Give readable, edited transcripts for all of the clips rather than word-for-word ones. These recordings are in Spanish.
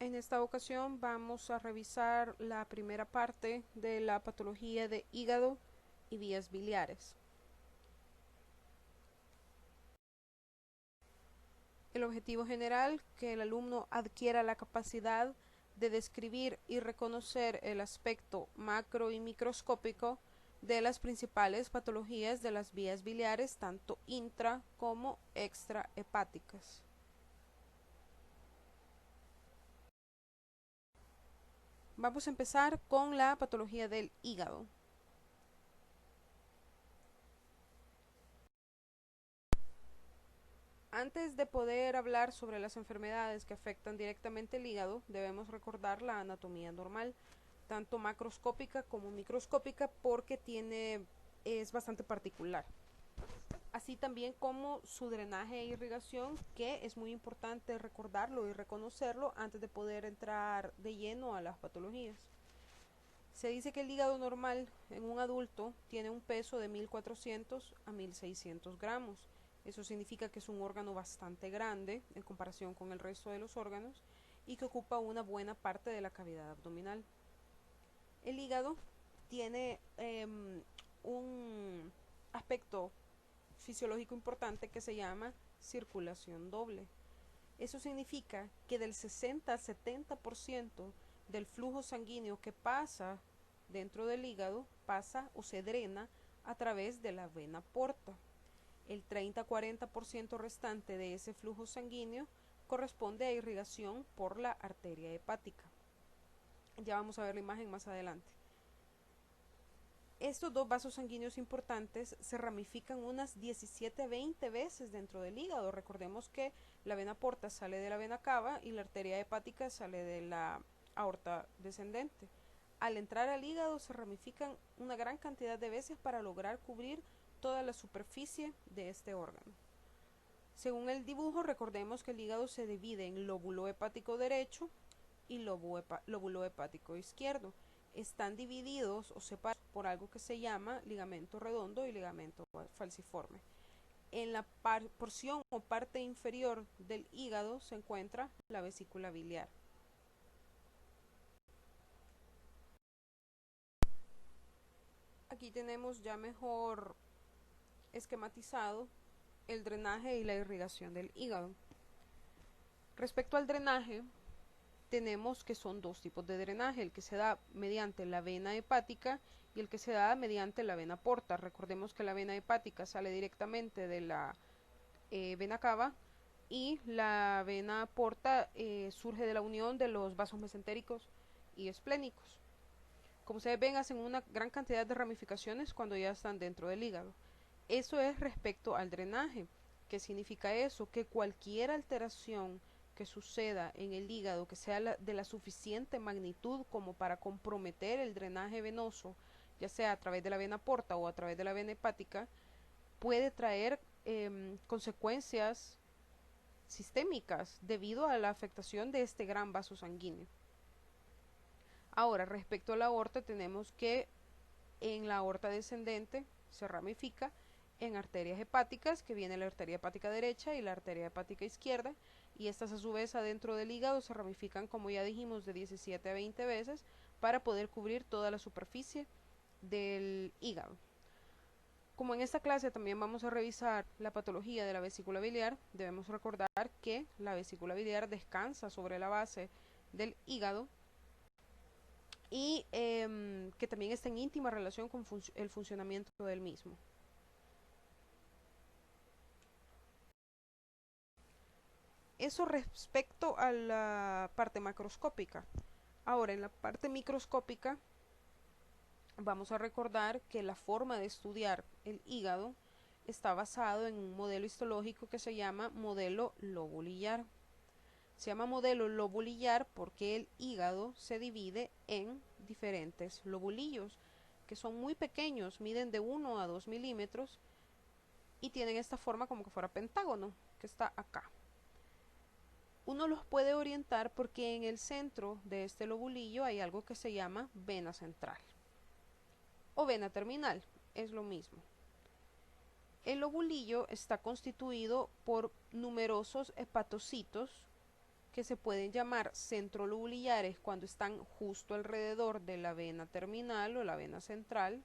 En esta ocasión vamos a revisar la primera parte de la patología de hígado y vías biliares. El objetivo general, que el alumno adquiera la capacidad de describir y reconocer el aspecto macro y microscópico de las principales patologías de las vías biliares, tanto intra como extrahepáticas. Vamos a empezar con la patología del hígado. Antes de poder hablar sobre las enfermedades que afectan directamente el hígado, debemos recordar la anatomía normal, tanto macroscópica como microscópica, porque es bastante particular. Así también como su drenaje e irrigación, que es muy importante recordarlo y reconocerlo antes de poder entrar de lleno a las patologías. Se dice que el hígado normal en un adulto tiene un peso de 1400 a 1600 gramos. Eso significa que es un órgano bastante grande en comparación con el resto de los órganos y que ocupa una buena parte de la cavidad abdominal. El hígado tiene un aspecto fisiológico importante que se llama circulación doble. Eso significa que del 60 al 70% del flujo sanguíneo que pasa dentro del hígado pasa o se drena a través de la vena porta. El 30-40% restante de ese flujo sanguíneo corresponde a irrigación por la arteria hepática. Ya vamos a ver la imagen más adelante. Estos dos vasos sanguíneos importantes se ramifican unas 17-20 veces dentro del hígado. Recordemos que la vena porta sale de la vena cava y la arteria hepática sale de la aorta descendente. Al entrar al hígado se ramifican una gran cantidad de veces para lograr cubrir toda la superficie de este órgano. Según el dibujo, recordemos que el hígado se divide en lóbulo hepático derecho y lóbulo hepático izquierdo. Están divididos o separados por algo que se llama ligamento redondo y ligamento falciforme. En la porción o parte inferior del hígado se encuentra la vesícula biliar. Aquí tenemos ya mejor esquematizado el drenaje y la irrigación del hígado. Respecto al drenaje, tenemos que son dos tipos de drenaje, el que se da mediante la vena hepática y el que se da mediante la vena porta. Recordemos que la vena hepática sale directamente de la vena cava y la vena porta surge de la unión de los vasos mesentéricos y esplénicos. Como ustedes ven, hacen una gran cantidad de ramificaciones cuando ya están dentro del hígado. Eso es respecto al drenaje. ¿Qué significa eso? Que cualquier alteración que suceda en el hígado, que sea de la suficiente magnitud como para comprometer el drenaje venoso, ya sea a través de la vena porta o a través de la vena hepática, puede traer consecuencias sistémicas debido a la afectación de este gran vaso sanguíneo. Ahora, respecto a la aorta, tenemos que en la aorta descendente se ramifica en arterias hepáticas, que viene la arteria hepática derecha y la arteria hepática izquierda, y estas a su vez adentro del hígado se ramifican, como ya dijimos, de 17 a 20 veces para poder cubrir toda la superficie del hígado. Como en esta clase también vamos a revisar la patología de la vesícula biliar, debemos recordar que la vesícula biliar descansa sobre la base del hígado y que también está en íntima relación con el funcionamiento del mismo. Eso respecto a la parte macroscópica. Ahora, en la parte microscópica, vamos a recordar que la forma de estudiar el hígado está basado en un modelo histológico que se llama modelo lobulillar. Se llama modelo lobulillar porque el hígado se divide en diferentes lobulillos, que son muy pequeños, miden de 1 a 2 milímetros y tienen esta forma como que fuera pentágono, que está acá. Uno los puede orientar porque en el centro de este lobulillo hay algo que se llama vena central o vena terminal, es lo mismo. El lobulillo está constituido por numerosos hepatocitos que se pueden llamar centrolobulillares cuando están justo alrededor de la vena terminal o la vena central,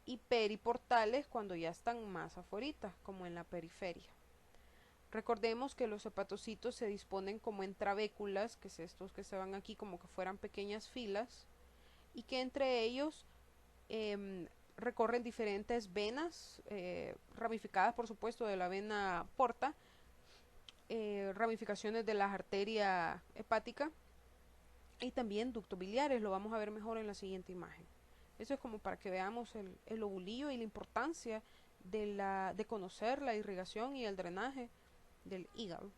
y periportales cuando ya están más afuera, como en la periferia. Recordemos que los hepatocitos se disponen como en trabéculas, que es estos que se van aquí como que fueran pequeñas filas, y que entre ellos recorren diferentes venas, ramificadas por supuesto de la vena porta, ramificaciones de la arteria hepática y también ductos biliares. Lo vamos a ver mejor en la siguiente imagen. Eso es como para que veamos el lobulillo y la importancia de conocer la irrigación y el drenaje del hígado.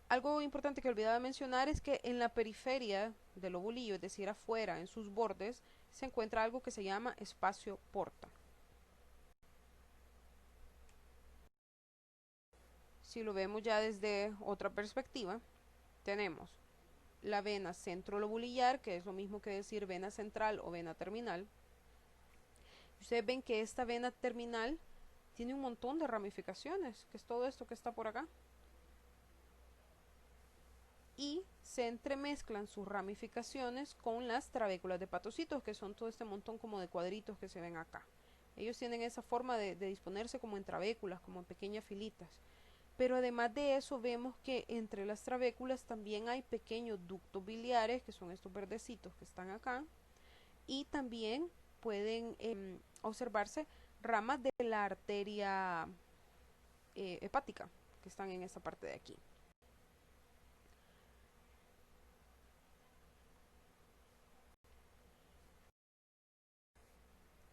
Algo importante que olvidaba mencionar es que en la periferia del lobulillo, es decir, afuera, en sus bordes, se encuentra algo que se llama espacio porta. Si lo vemos ya desde otra perspectiva, tenemos la vena centrolobulillar, que es lo mismo que decir vena central o vena terminal. Ustedes ven que esta vena terminal tiene un montón de ramificaciones, que es todo esto que está por acá. Y se entremezclan sus ramificaciones con las trabéculas de hepatocitos, que son todo este montón como de cuadritos que se ven acá. Ellos tienen esa forma de disponerse como en trabéculas, como en pequeñas filitas. Pero además de eso vemos que entre las trabéculas también hay pequeños ductos biliares, que son estos verdecitos que están acá, y también pueden observarse ramas de la arteria hepática, que están en esta parte de aquí.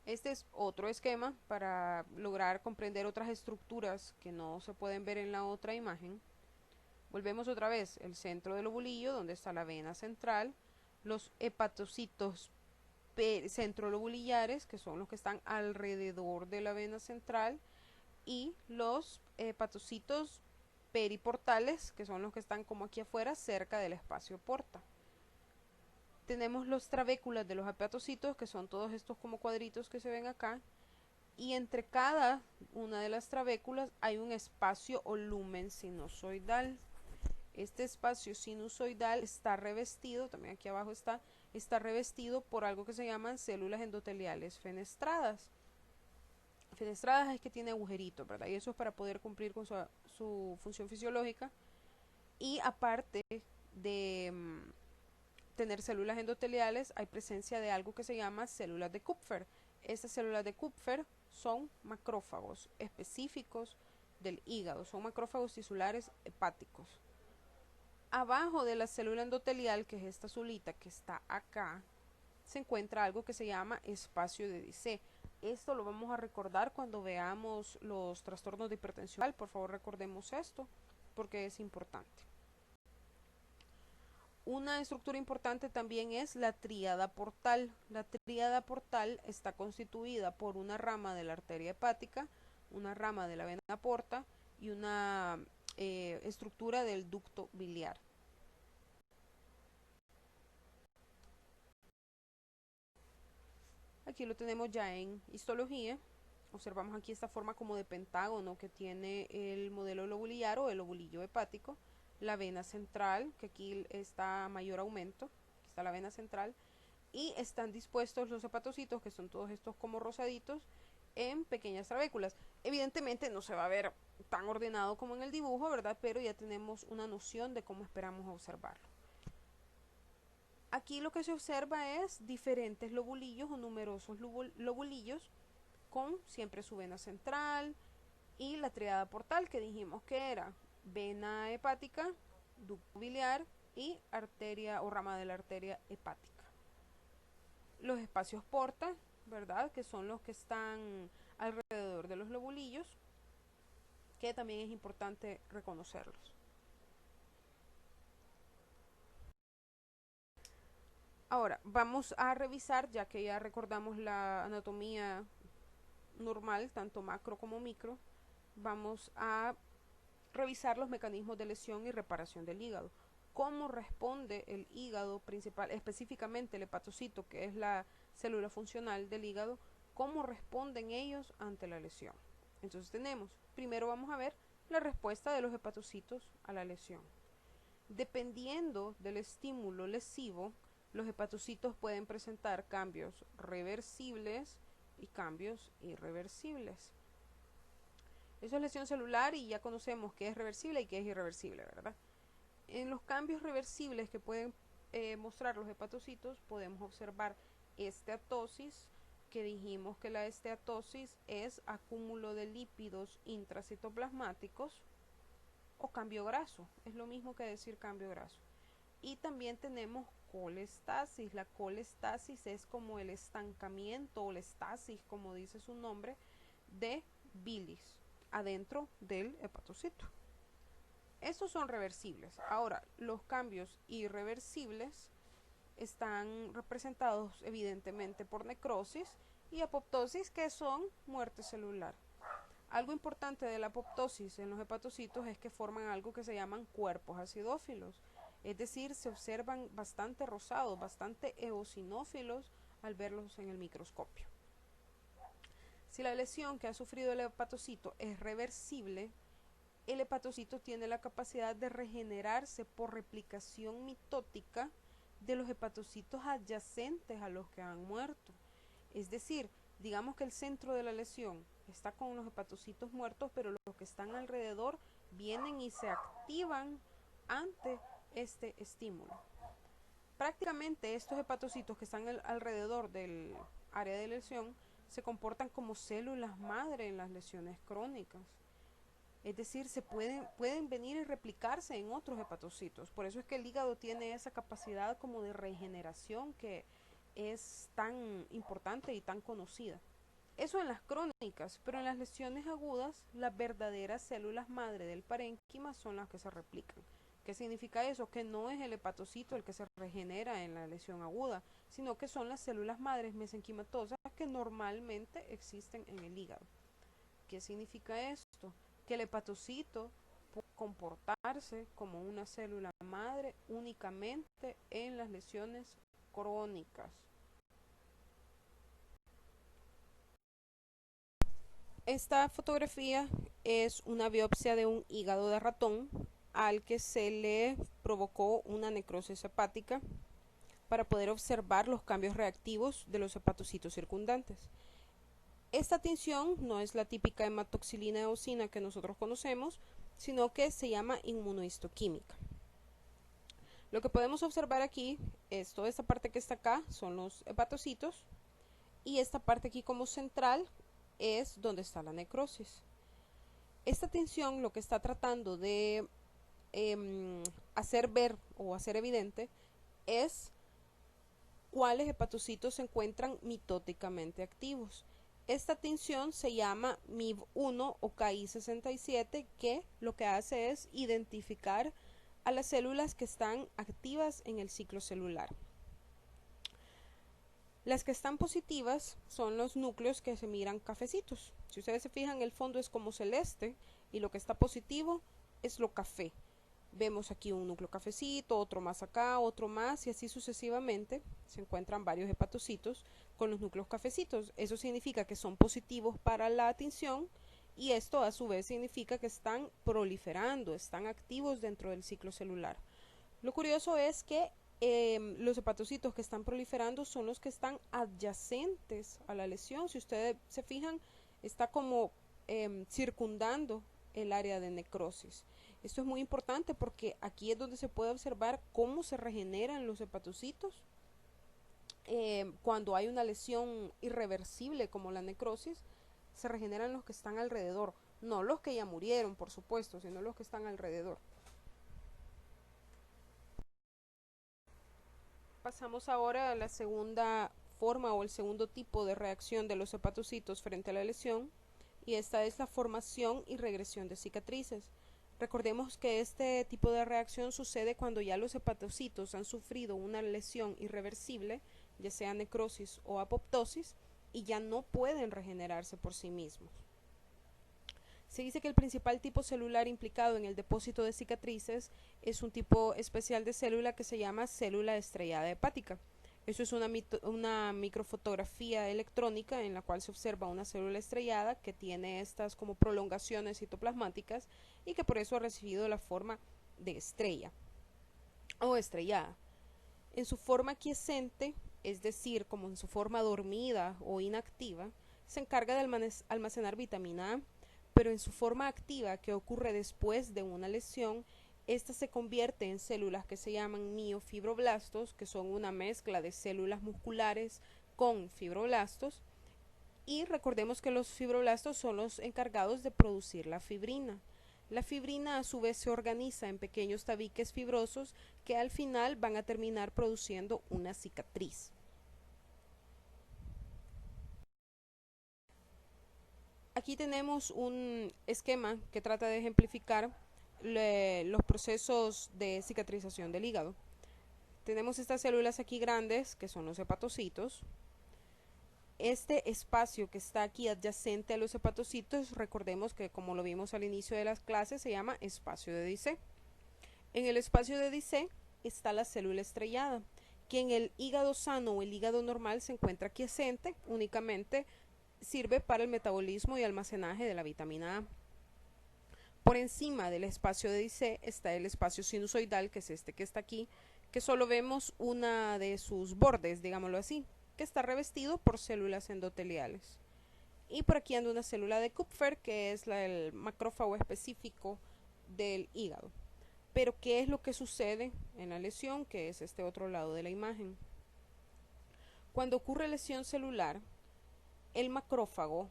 Este es otro esquema para lograr comprender otras estructuras que no se pueden ver en la otra imagen. Volvemos otra vez, el centro del lobulillo, donde está la vena central, los hepatocitos centrolobulillares, que son los que están alrededor de la vena central, y los hepatocitos periportales, que son los que están como aquí afuera, cerca del espacio porta. Tenemos los trabéculas de los hepatocitos, que son todos estos como cuadritos que se ven acá, y entre cada una de las trabéculas hay un espacio o lumen sinusoidal. Este espacio sinusoidal está revestido, también aquí abajo está revestido por algo que se llaman células endoteliales fenestradas. Fenestradas es que tiene agujeritos, ¿verdad? Y eso es para poder cumplir con su función fisiológica. Y aparte de tener células endoteliales, hay presencia de algo que se llama células de Kupfer. Estas células de Kupfer son macrófagos específicos del hígado, son macrófagos tisulares hepáticos. Abajo de la célula endotelial, que es esta azulita que está acá, se encuentra algo que se llama espacio de Dissé. Esto lo vamos a recordar cuando veamos los trastornos de hipertensión. Por favor, recordemos esto porque es importante. Una estructura importante también es la tríada portal. La tríada portal está constituida por una rama de la arteria hepática, una rama de la vena porta y una estructura del ducto biliar. Aquí lo tenemos ya en histología. Observamos aquí esta forma como de pentágono que tiene el modelo lobulillar o el lobulillo hepático. La vena central, que aquí está a mayor aumento, aquí está la vena central, y están dispuestos los hepatocitos, que son todos estos como rosaditos, en pequeñas trabéculas. Evidentemente no se va a ver tan ordenado como en el dibujo, ¿verdad? Pero ya tenemos una noción de cómo esperamos observarlo. Aquí lo que se observa es diferentes lobulillos o numerosos lobulillos con siempre su vena central y la tríada portal, que dijimos que era vena hepática, ducto biliar y arteria o rama de la arteria hepática. Los espacios porta, ¿verdad? Que son los que están alrededor de los lobulillos, que también es importante reconocerlos. Ahora, vamos a revisar, ya que ya recordamos la anatomía normal, tanto macro como micro, vamos a revisar los mecanismos de lesión y reparación del hígado. ¿Cómo responde el hígado principal, específicamente el hepatocito, que es la célula funcional del hígado? ¿Cómo responden ellos ante la lesión? Entonces primero vamos a ver la respuesta de los hepatocitos a la lesión. Dependiendo del estímulo lesivo, los hepatocitos pueden presentar cambios reversibles y cambios irreversibles. Eso es lesión celular y ya conocemos qué es reversible y qué es irreversible, ¿verdad? En los cambios reversibles que pueden mostrar los hepatocitos podemos observar esteatosis, que dijimos que la esteatosis es acúmulo de lípidos intracitoplasmáticos, o cambio graso, es lo mismo que decir cambio graso. Y también tenemos colestasis. La colestasis es como el estancamiento o la estasis, como dice su nombre, de bilis adentro del hepatocito. Estos son reversibles. Ahora, los cambios irreversibles están representados evidentemente por necrosis y apoptosis, que son muerte celular. Algo importante de la apoptosis en los hepatocitos es que forman algo que se llaman cuerpos acidófilos, es decir, se observan bastante rosados, bastante eosinófilos al verlos en el microscopio. Si la lesión que ha sufrido el hepatocito es reversible, el hepatocito tiene la capacidad de regenerarse por replicación mitótica de los hepatocitos adyacentes a los que han muerto. Es decir, digamos que el centro de la lesión está con los hepatocitos muertos, pero los que están alrededor vienen y se activan ante este estímulo. Prácticamente estos hepatocitos que están alrededor del área de lesión se comportan como células madre en las lesiones crónicas. Es decir, pueden venir y replicarse en otros hepatocitos. Por eso es que el hígado tiene esa capacidad como de regeneración que es tan importante y tan conocida. Eso en las crónicas, pero en las lesiones agudas, las verdaderas células madre del parénquima son las que se replican. ¿Qué significa eso? Que no es el hepatocito el que se regenera en la lesión aguda, sino que son las células madres mesenquimatosas que normalmente existen en el hígado. ¿Qué significa esto? Que el hepatocito puede comportarse como una célula madre únicamente en las lesiones crónicas. Esta fotografía es una biopsia de un hígado de ratón al que se le provocó una necrosis hepática para poder observar los cambios reactivos de los hepatocitos circundantes. Esta tinción no es la típica hematoxilina eosina que nosotros conocemos, sino que se llama inmunohistoquímica. Lo que podemos observar aquí es toda esta parte que está acá, son los hepatocitos, y esta parte aquí como central es donde está la necrosis. Esta tinción lo que está tratando de hacer ver o hacer evidente es cuáles hepatocitos se encuentran mitóticamente activos. Esta tinción se llama MIB1 o KI67, que lo que hace es identificar a las células que están activas en el ciclo celular. Las que están positivas son los núcleos que se miran cafecitos. Si ustedes se fijan, el fondo es como celeste y lo que está positivo es lo café. Vemos aquí un núcleo cafecito, otro más acá, otro más y así sucesivamente se encuentran varios hepatocitos con los núcleos cafecitos. Eso significa que son positivos para la tinción y esto a su vez significa que están proliferando, están activos dentro del ciclo celular. Lo curioso es que los hepatocitos que están proliferando son los que están adyacentes a la lesión. Si ustedes se fijan, está como circundando el área de necrosis. Esto es muy importante porque aquí es donde se puede observar cómo se regeneran los hepatocitos cuando hay una lesión irreversible como la necrosis. Se regeneran los que están alrededor, no los que ya murieron, por supuesto, sino los que están alrededor. Pasamos ahora a la segunda forma o el segundo tipo de reacción de los hepatocitos frente a la lesión, y esta es la formación y regresión de cicatrices. Recordemos que este tipo de reacción sucede cuando ya los hepatocitos han sufrido una lesión irreversible, ya sea necrosis o apoptosis, y ya no pueden regenerarse por sí mismos. Se dice que el principal tipo celular implicado en el depósito de cicatrices es un tipo especial de célula que se llama célula estrellada hepática. Eso es una microfotografía electrónica en la cual se observa una célula estrellada que tiene estas como prolongaciones citoplasmáticas y que por eso ha recibido la forma de estrella. o estrellada. En su forma quiescente, es decir, como en su forma dormida o inactiva, se encarga de almacenar vitamina A, pero en su forma activa, que ocurre después de una lesión, esta se convierte en células que se llaman miofibroblastos, que son una mezcla de células musculares con fibroblastos, y recordemos que los fibroblastos son los encargados de producir la fibrina. La fibrina a su vez se organiza en pequeños tabiques fibrosos que al final van a terminar produciendo una cicatriz. Aquí tenemos un esquema que trata de ejemplificar los procesos de cicatrización del hígado. Tenemos estas células aquí grandes, que son los hepatocitos. Este espacio que está aquí adyacente a los hepatocitos, recordemos que como lo vimos al inicio de las clases, se llama espacio de Dissé. En el espacio de Dissé está la célula estrellada, que en el hígado sano o el hígado normal se encuentra quiescente, únicamente sirve para el metabolismo y almacenaje de la vitamina A. Por encima del espacio de Dissé está el espacio sinusoidal, que es este que está aquí, que solo vemos una de sus bordes, digámoslo así, que está revestido por células endoteliales. Y por aquí anda una célula de Kupffer, que es el macrófago específico del hígado. Pero ¿qué es lo que sucede en la lesión? Que es este otro lado de la imagen. Cuando ocurre lesión celular, el macrófago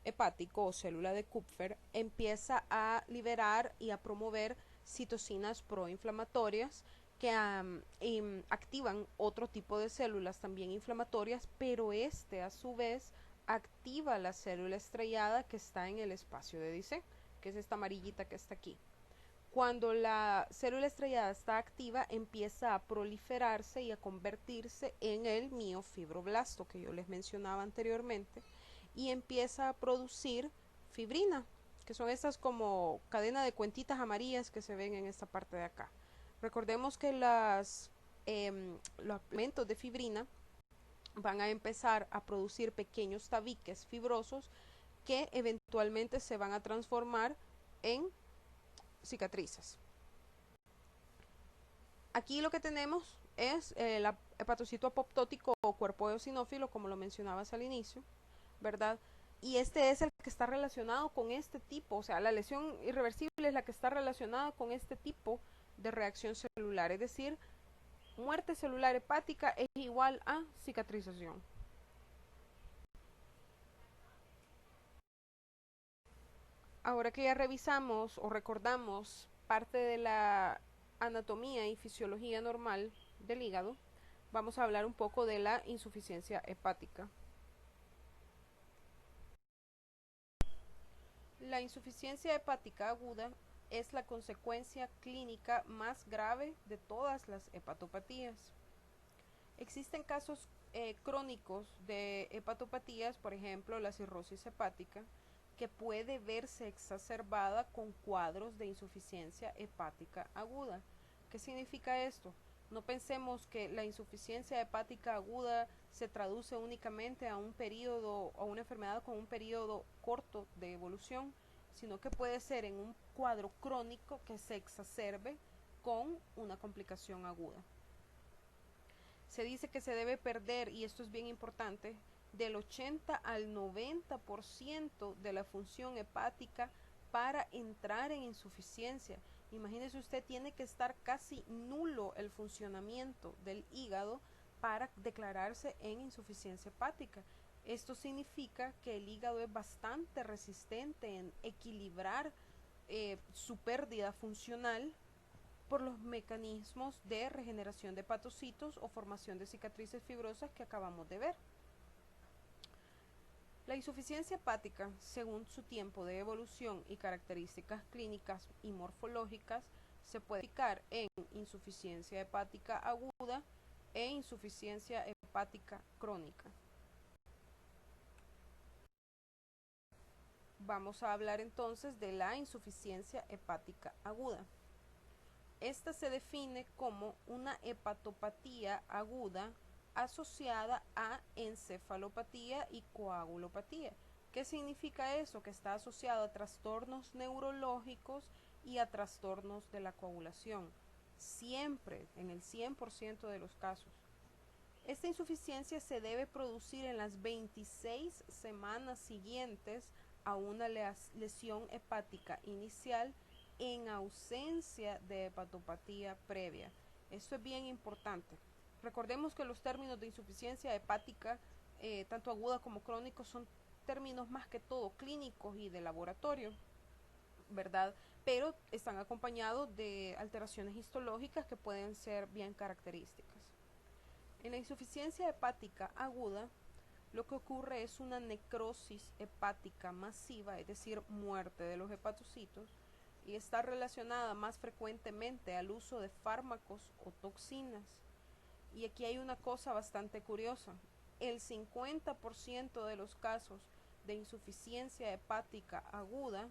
hepático o célula de Kupffer empieza a liberar y a promover citocinas proinflamatorias que activan otro tipo de células también inflamatorias, pero este a su vez activa la célula estrellada que está en el espacio de Dissé, que es esta amarillita que está aquí. Cuando la célula estrellada está activa, empieza a proliferarse y a convertirse en el miofibroblasto que yo les mencionaba anteriormente, y empieza a producir fibrina, que son estas como cadena de cuentitas amarillas que se ven en esta parte de acá. Recordemos que los elementos de fibrina van a empezar a producir pequeños tabiques fibrosos que eventualmente se van a transformar en cicatrices. Aquí lo que tenemos es el hepatocito apoptótico o cuerpo eosinófilo, como lo mencionabas al inicio, ¿verdad? Y este es el que está relacionado con este tipo, o sea, la lesión irreversible es la que está relacionada con este tipo de reacción celular, es decir, muerte celular hepática es igual a cicatrización. Ahora que ya revisamos o recordamos parte de la anatomía y fisiología normal del hígado, vamos a hablar un poco de la insuficiencia hepática. La insuficiencia hepática aguda es la consecuencia clínica más grave de todas las hepatopatías. Existen casos crónicos de hepatopatías, por ejemplo la cirrosis hepática, que puede verse exacerbada con cuadros de insuficiencia hepática aguda. ¿Qué significa esto? No pensemos que la insuficiencia hepática aguda se traduce únicamente a un periodo o una enfermedad con un periodo corto de evolución, sino que puede ser en un cuadro crónico que se exacerbe con una complicación aguda. Se dice que se debe perder, y esto es bien importante, del 80 al 90% de la función hepática para entrar en insuficiencia. Imagínese usted, tiene que estar casi nulo el funcionamiento del hígado para declararse en insuficiencia hepática. Esto significa que el hígado es bastante resistente en equilibrar su pérdida funcional por los mecanismos de regeneración de hepatocitos o formación de cicatrices fibrosas que acabamos de ver. La insuficiencia hepática, según su tiempo de evolución y características clínicas y morfológicas, se puede clasificar en insuficiencia hepática aguda e insuficiencia hepática crónica. Vamos a hablar entonces de la insuficiencia hepática aguda. Esta se define como una hepatopatía aguda asociada a encefalopatía y coagulopatía. ¿Qué significa eso? Que está asociado a trastornos neurológicos y a trastornos de la coagulación. siempre, en el 100% de los casos. Esta insuficiencia se debe producir en las 26 semanas siguientes a una lesión hepática inicial en ausencia de hepatopatía previa. Esto es bien importante. Recordemos que los términos de insuficiencia hepática, tanto aguda como crónica, son términos más que todo clínicos y de laboratorio, ¿verdad? Pero están acompañados de alteraciones histológicas que pueden ser bien características. En la insuficiencia hepática aguda, lo que ocurre es una necrosis hepática masiva, es decir, muerte de los hepatocitos, y está relacionada más frecuentemente al uso de fármacos o toxinas. Y aquí hay una cosa bastante curiosa. El 50% de los casos de insuficiencia hepática aguda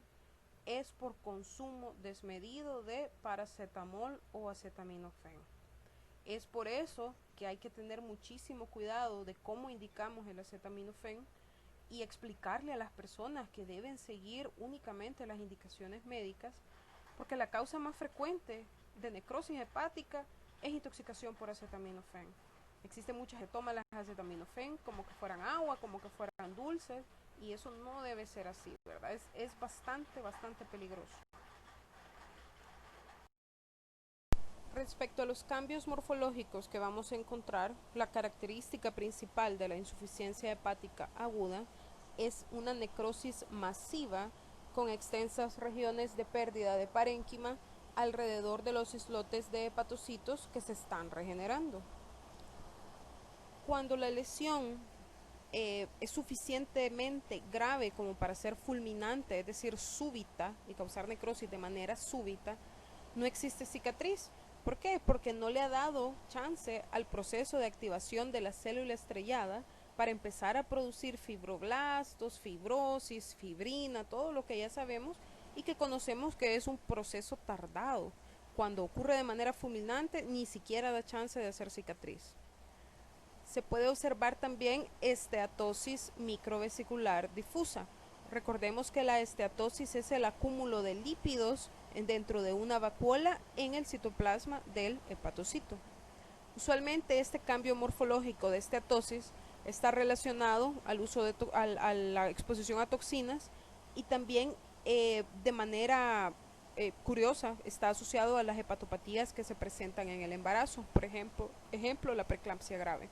es por consumo desmedido de paracetamol o acetaminofén. Es por eso que hay que tener muchísimo cuidado de cómo indicamos el acetaminofén y explicarle a las personas que deben seguir únicamente las indicaciones médicas, porque la causa más frecuente de necrosis hepática es intoxicación por acetaminofén. Existen muchas que toman las acetaminofén como que fueran agua, como que fueran dulces, y eso no debe ser así, ¿verdad? Es bastante peligroso. Respecto a los cambios morfológicos que vamos a encontrar, la característica principal de la insuficiencia hepática aguda es una necrosis masiva con extensas regiones de pérdida de parénquima alrededor de los islotes de hepatocitos que se están regenerando. Cuando la lesión es suficientemente grave como para ser fulminante, es decir, súbita, y causar necrosis de manera súbita, no existe cicatriz. ¿Por qué? Porque no le ha dado chance al proceso de activación de la célula estrellada para empezar a producir fibroblastos, fibrosis, fibrina, todo lo que ya sabemos y que conocemos que es un proceso tardado. Cuando ocurre de manera fulminante, ni siquiera da chance de hacer cicatriz. Se puede observar también esteatosis microvesicular difusa. Recordemos que la esteatosis es el acúmulo de lípidos dentro de una vacuola en el citoplasma del hepatocito. Usualmente este cambio morfológico de esteatosis está relacionado al uso a la exposición a toxinas y también de manera curiosa está asociado a las hepatopatías que se presentan en el embarazo, por ejemplo la preeclampsia grave.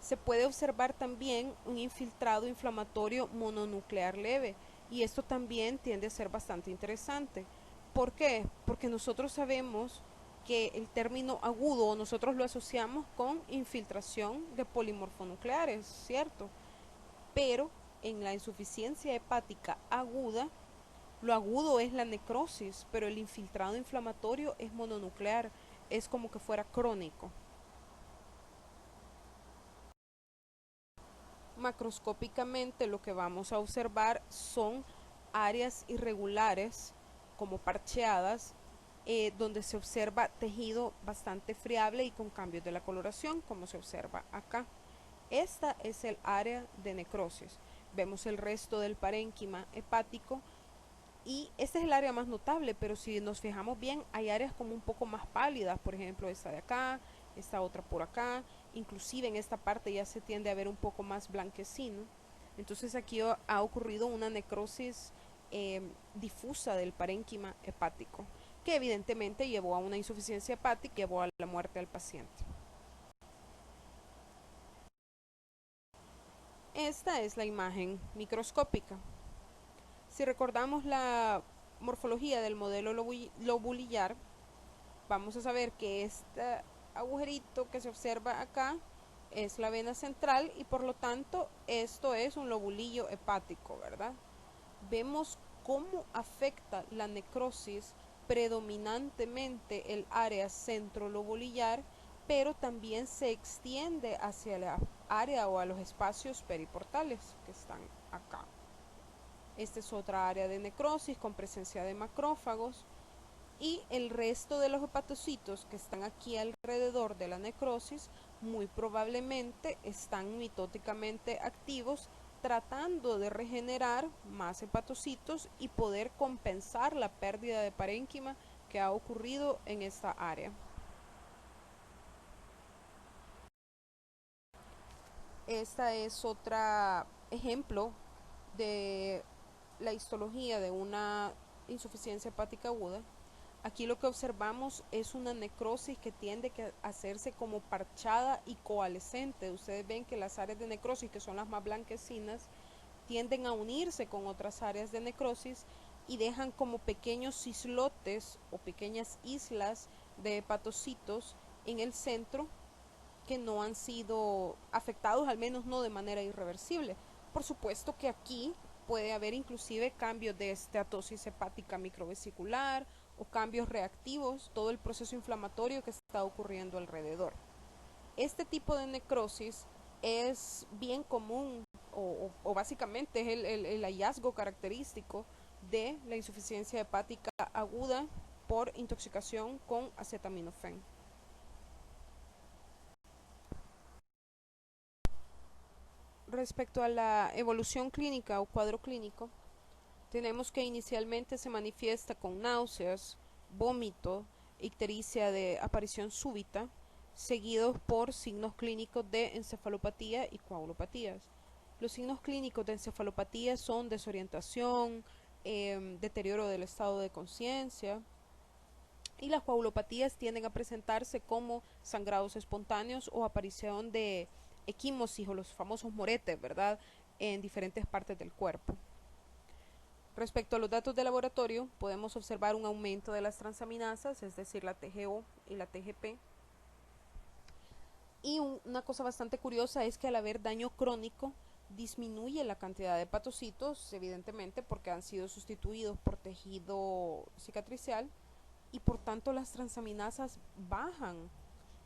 Se puede observar también un infiltrado inflamatorio mononuclear leve y esto también tiende a ser bastante interesante. ¿Por qué? Porque nosotros sabemos que el término agudo nosotros lo asociamos con infiltración de polimorfonucleares, ¿cierto? Pero en la insuficiencia hepática aguda, lo agudo es la necrosis, pero el infiltrado inflamatorio es mononuclear, es como que fuera crónico. Macroscópicamente lo que vamos a observar son áreas irregulares como parcheadas donde se observa tejido bastante friable y con cambios de la coloración como se observa acá. Esta es el área de necrosis. Vemos el resto del parénquima hepático y este es el área más notable, pero si nos fijamos bien hay áreas como un poco más pálidas, por ejemplo esta de acá, esta otra por acá, inclusive en esta parte ya se tiende a ver un poco más blanquecino. Entonces aquí ha ocurrido una necrosis difusa del parénquima hepático, que evidentemente llevó a una insuficiencia hepática y llevó a la muerte del paciente. Esta es la imagen microscópica. Si recordamos la morfología del modelo lobulillar, vamos a saber que este agujerito que se observa acá es la vena central y por lo tanto esto es un lobulillo hepático, ¿verdad? Vemos cómo afecta la necrosis predominantemente el área centrolobulillar, pero también se extiende hacia la área o a los espacios periportales que están acá. Esta es otra área de necrosis con presencia de macrófagos y el resto de los hepatocitos que están aquí alrededor de la necrosis muy probablemente están mitóticamente activos tratando de regenerar más hepatocitos y poder compensar la pérdida de parénquima que ha ocurrido en esta área. Esta es otro ejemplo de la histología de una insuficiencia hepática aguda. Aquí lo que observamos es una necrosis que tiende a hacerse como parchada y coalescente. Ustedes ven que las áreas de necrosis, que son las más blanquecinas, tienden a unirse con otras áreas de necrosis y dejan como pequeños islotes o pequeñas islas de hepatocitos en el centro que no han sido afectados, al menos no de manera irreversible. Por supuesto que aquí puede haber inclusive cambios de esteatosis hepática microvesicular o cambios reactivos, todo el proceso inflamatorio que está ocurriendo alrededor. Este tipo de necrosis es bien común o básicamente es el hallazgo característico de la insuficiencia hepática aguda por intoxicación con acetaminofén. Respecto a la evolución clínica o cuadro clínico, tenemos que inicialmente se manifiesta con náuseas, vómito, ictericia de aparición súbita, seguidos por signos clínicos de encefalopatía y coagulopatías. Los signos clínicos de encefalopatía son desorientación, deterioro del estado de conciencia, y las coagulopatías tienden a presentarse como sangrados espontáneos o aparición de equimosis o los famosos moretes, ¿verdad?, en diferentes partes del cuerpo. Respecto a los datos de laboratorio, podemos observar un aumento de las transaminasas, es decir, la TGO y la TGP. Y una cosa bastante curiosa es que al haber daño crónico, disminuye la cantidad de hepatocitos, evidentemente porque han sido sustituidos por tejido cicatricial, y por tanto las transaminasas bajan,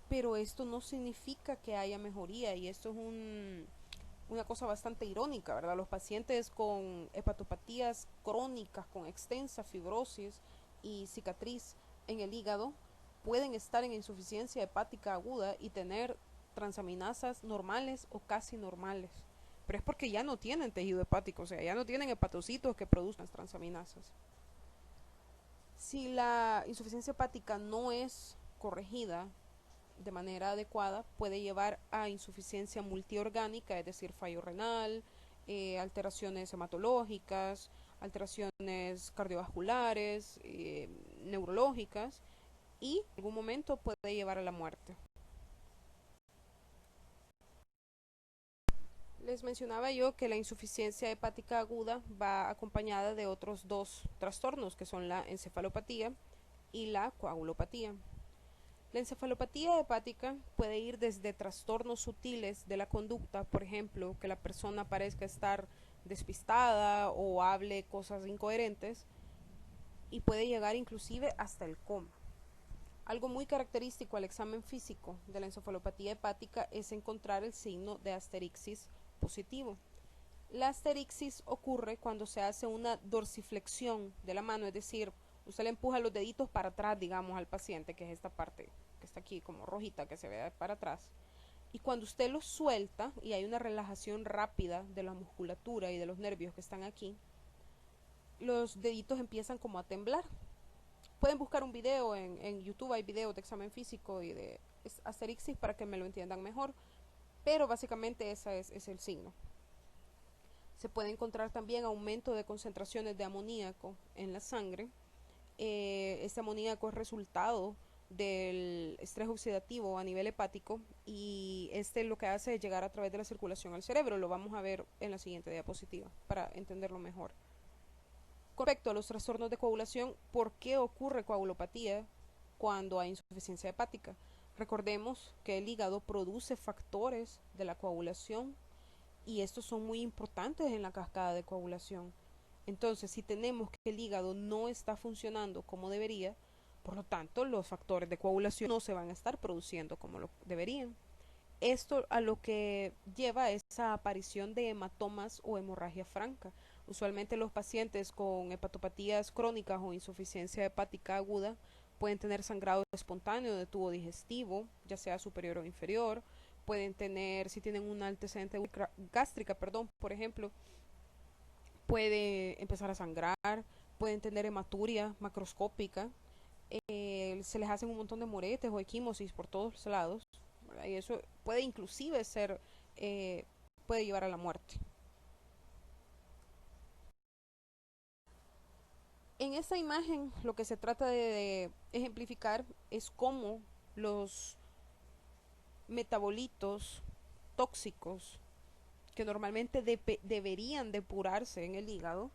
pero esto no significa que haya mejoría, y esto es una cosa bastante irónica, ¿verdad? Los pacientes con hepatopatías crónicas, con extensa fibrosis y cicatriz en el hígado, pueden estar en insuficiencia hepática aguda y tener transaminasas normales o casi normales. Pero es porque ya no tienen tejido hepático, o sea, ya no tienen hepatocitos que produzcan transaminasas. Si la insuficiencia hepática no es corregida de manera adecuada, puede llevar a insuficiencia multiorgánica, es decir, fallo renal, alteraciones hematológicas, alteraciones cardiovasculares, neurológicas, y en algún momento puede llevar a la muerte. Les mencionaba yo que la insuficiencia hepática aguda va acompañada de otros dos trastornos, que son la encefalopatía y la coagulopatía. La encefalopatía hepática puede ir desde trastornos sutiles de la conducta, por ejemplo, que la persona parezca estar despistada o hable cosas incoherentes, y puede llegar inclusive hasta el coma. Algo muy característico al examen físico de la encefalopatía hepática es encontrar el signo de asterixis positivo. La asterixis ocurre cuando se hace una dorsiflexión de la mano, es decir, usted le empuja los deditos para atrás, digamos, al paciente, que es esta parte que está aquí como rojita, que se ve para atrás. Y cuando usted los suelta y hay una relajación rápida de la musculatura y de los nervios que están aquí, los deditos empiezan como a temblar. Pueden buscar un video en YouTube, hay videos de examen físico y de asterixis para que me lo entiendan mejor, pero básicamente ese es el signo. Se puede encontrar también aumento de concentraciones de amoníaco en la sangre. Este amoníaco es resultado del estrés oxidativo a nivel hepático, y este lo que hace es llegar a través de la circulación al cerebro. Lo vamos a ver en la siguiente diapositiva para entenderlo mejor. Con respecto a los trastornos de coagulación, ¿por qué ocurre coagulopatía cuando hay insuficiencia hepática? Recordemos que el hígado produce factores de la coagulación y estos son muy importantes en la cascada de coagulación. Entonces, si tenemos que el hígado no está funcionando como debería, por lo tanto, los factores de coagulación no se van a estar produciendo como lo deberían. Esto a lo que lleva es esa aparición de hematomas o hemorragia franca. Usualmente los pacientes con hepatopatías crónicas o insuficiencia hepática aguda pueden tener sangrado espontáneo de tubo digestivo, ya sea superior o inferior. Pueden tener, si tienen una antecedente gástrica, por ejemplo, puede empezar a sangrar. Pueden tener hematuria macroscópica, se les hacen un montón de moretes o equimosis por todos lados, ¿verdad? Y eso puede inclusive ser, eh, puede llevar a la muerte. En esta imagen lo que se trata de ejemplificar es cómo los metabolitos tóxicos que normalmente deberían depurarse en el hígado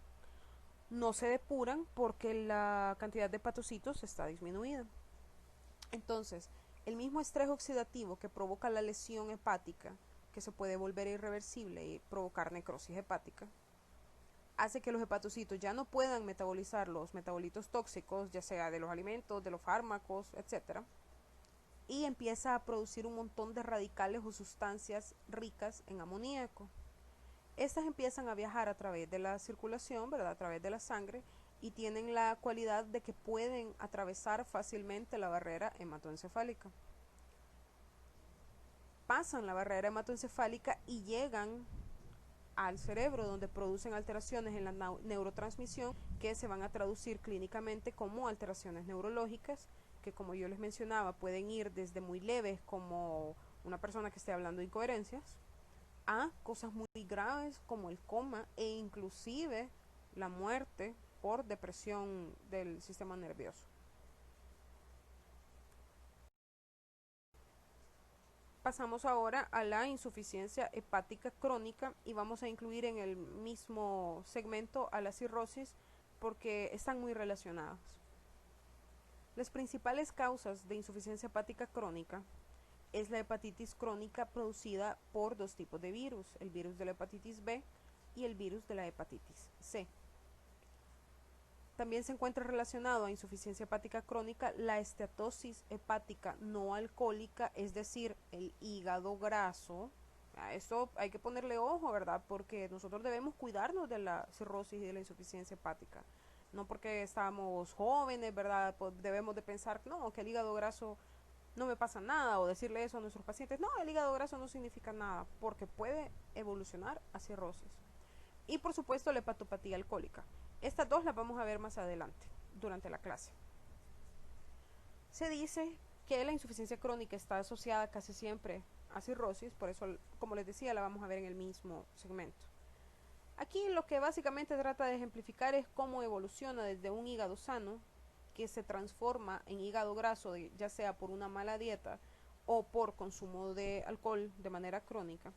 no se depuran porque la cantidad de hepatocitos está disminuida. Entonces, el mismo estrés oxidativo que provoca la lesión hepática, que se puede volver irreversible y provocar necrosis hepática, hace que los hepatocitos ya no puedan metabolizar los metabolitos tóxicos, ya sea de los alimentos, de los fármacos, etcétera, y empieza a producir un montón de radicales o sustancias ricas en amoníaco. Estas empiezan a viajar a través de la circulación, ¿verdad? A través de la sangre, y tienen la cualidad de que pueden atravesar fácilmente la barrera hematoencefálica. Pasan la barrera hematoencefálica y llegan al cerebro, donde producen alteraciones en la neurotransmisión que se van a traducir clínicamente como alteraciones neurológicas, que como yo les mencionaba pueden ir desde muy leves, como una persona que esté hablando de incoherencias, a cosas muy graves como el coma e inclusive la muerte por depresión del sistema nervioso. Pasamos ahora a la insuficiencia hepática crónica y vamos a incluir en el mismo segmento a la cirrosis porque están muy relacionadas. Las principales causas de insuficiencia hepática crónica es la hepatitis crónica producida por dos tipos de virus, el virus de la hepatitis B y el virus de la hepatitis C. También se encuentra relacionado a insuficiencia hepática crónica la esteatosis hepática no alcohólica, es decir, el hígado graso. A esto hay que ponerle ojo, ¿verdad? Porque nosotros debemos cuidarnos de la cirrosis y de la insuficiencia hepática. No porque estamos jóvenes, ¿verdad? Pues debemos de pensar, no, que el hígado graso no me pasa nada, o decirle eso a nuestros pacientes. No, el hígado graso no significa nada, porque puede evolucionar a cirrosis. Y por supuesto la hepatopatía alcohólica. Estas dos las vamos a ver más adelante, durante la clase. Se dice que la insuficiencia crónica está asociada casi siempre a cirrosis, por eso, como les decía, la vamos a ver en el mismo segmento. Aquí lo que básicamente trata de ejemplificar es cómo evoluciona desde un hígado sano, que se transforma en hígado graso, ya sea por una mala dieta o por consumo de alcohol de manera crónica.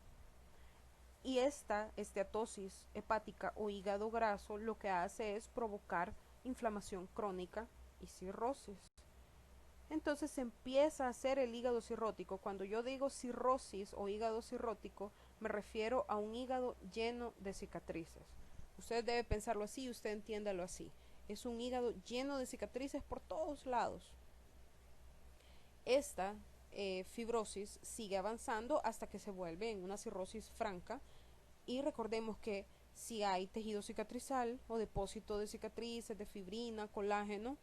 Y esta esteatosis hepática o hígado graso lo que hace es provocar inflamación crónica y cirrosis. Entonces se empieza a hacer el hígado cirrótico. Cuando yo digo cirrosis o hígado cirrótico, me refiero a un hígado lleno de cicatrices. Usted debe pensarlo así, usted entiéndalo así. Es un hígado lleno de cicatrices por todos lados. Esta fibrosis sigue avanzando hasta que se vuelve en una cirrosis franca. Y recordemos que si hay tejido cicatrizal o depósito de cicatrices, de fibrina, colágeno,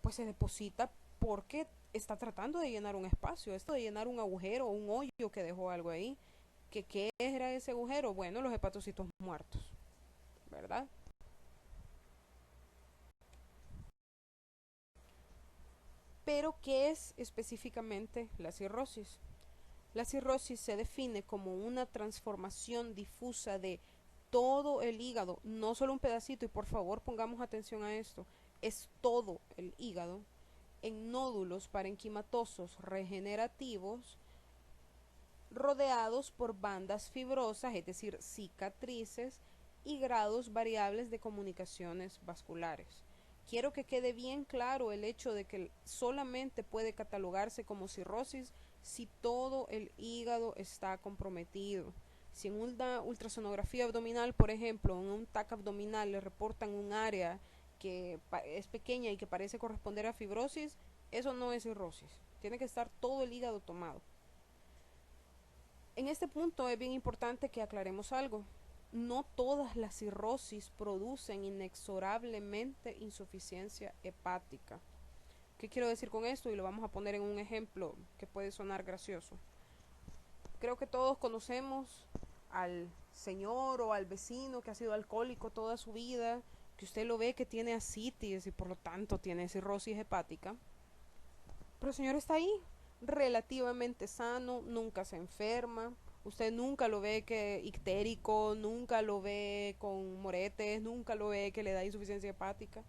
pues se deposita porque está tratando de llenar un espacio, esto de llenar un agujero o un hoyo que dejó algo ahí. ¿Qué era ese agujero? Bueno, los hepatocitos muertos, ¿verdad? Pero, ¿qué es específicamente la cirrosis? La cirrosis se define como una transformación difusa de todo el hígado, no solo un pedacito, y por favor pongamos atención a esto, es todo el hígado, en nódulos parenquimatosos regenerativos rodeados por bandas fibrosas, es decir, cicatrices y grados variables de comunicaciones vasculares. Quiero que quede bien claro el hecho de que solamente puede catalogarse como cirrosis si todo el hígado está comprometido. Si en una ultrasonografía abdominal, por ejemplo, en un TAC abdominal le reportan un área que es pequeña y que parece corresponder a fibrosis, eso no es cirrosis. Tiene que estar todo el hígado tomado. En este punto es bien importante que aclaremos algo. No todas las cirrosis producen inexorablemente insuficiencia hepática. ¿Qué quiero decir con esto? Y lo vamos a poner en un ejemplo que puede sonar gracioso. Creo que todos conocemos al señor o al vecino que ha sido alcohólico toda su vida que usted lo ve que tiene ascitis y por lo tanto tiene cirrosis hepática, pero el señor está ahí, relativamente sano, nunca se enferma, usted nunca lo ve que ictérico, nunca lo ve con moretes, nunca lo ve que le da insuficiencia hepática.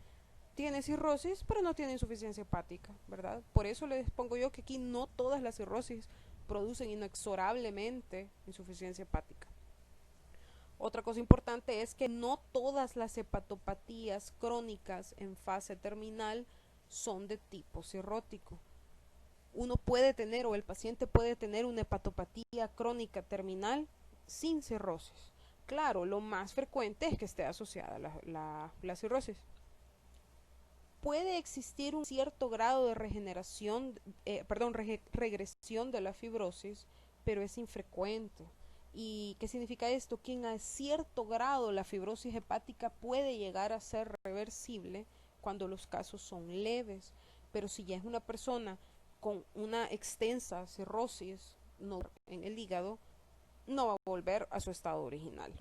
Tiene cirrosis, pero no tiene insuficiencia hepática, ¿verdad? Por eso les pongo yo que aquí no todas las cirrosis producen inexorablemente insuficiencia hepática. Otra cosa importante es que no todas las hepatopatías crónicas en fase terminal son de tipo cirrótico. Uno puede tener o el paciente puede tener una hepatopatía crónica terminal sin cirrosis. Claro, lo más frecuente es que esté asociada la cirrosis. Puede existir un cierto grado de regresión de la fibrosis, pero es infrecuente. ¿Y qué significa esto? Que en cierto grado la fibrosis hepática puede llegar a ser reversible cuando los casos son leves, pero si ya es una persona con una extensa cirrosis en el hígado, no va a volver a su estado original.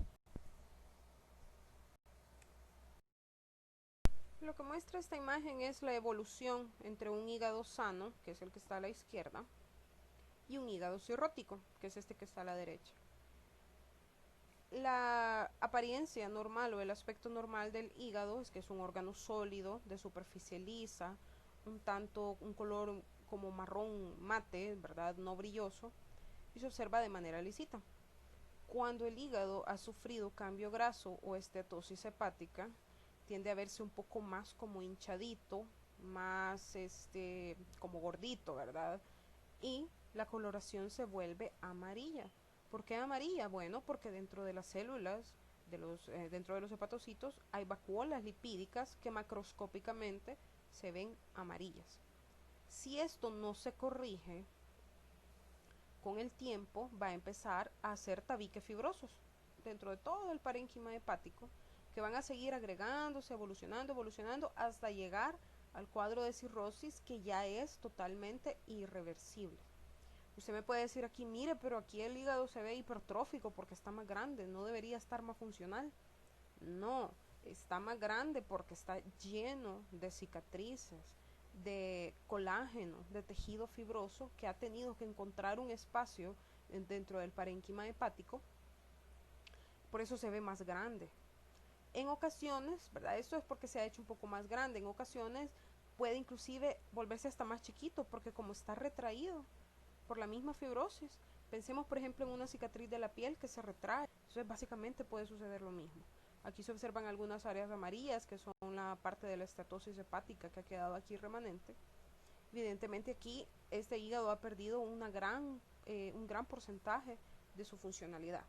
Lo que muestra esta imagen es la evolución entre un hígado sano, que es el que está a la izquierda, y un hígado cirrótico, que es este que está a la derecha. La apariencia normal o el aspecto normal del hígado es que es un órgano sólido, de superficie lisa, un color como marrón mate, ¿verdad? No brilloso, y se observa de manera lisita. Cuando el hígado ha sufrido cambio graso o estetosis hepática, tiende a verse un poco más como hinchadito, más como gordito, ¿verdad? Y la coloración se vuelve amarilla. ¿Por qué amarilla? Bueno, porque dentro de las células, dentro de los hepatocitos, hay vacuolas lipídicas que macroscópicamente se ven amarillas. Si esto no se corrige, con el tiempo va a empezar a hacer tabiques fibrosos dentro de todo el parénquima hepático, que van a seguir agregándose, evolucionando hasta llegar al cuadro de cirrosis, que ya es totalmente irreversible. Usted me puede decir aquí, mire, pero aquí el hígado se ve hipertrófico porque está más grande, no debería estar más funcional. No, está más grande porque está lleno de cicatrices, de colágeno, de tejido fibroso que ha tenido que encontrar un espacio dentro del parénquima hepático. Por eso se ve más grande. En ocasiones, ¿verdad? Esto es porque se ha hecho un poco más grande. En ocasiones puede inclusive volverse hasta más chiquito porque como está retraído por la misma fibrosis. Pensemos, por ejemplo, en una cicatriz de la piel que se retrae. Entonces, básicamente puede suceder lo mismo. Aquí se observan algunas áreas amarillas que son la parte de la estatosis hepática que ha quedado aquí remanente. Evidentemente aquí este hígado ha perdido un gran porcentaje de su funcionalidad.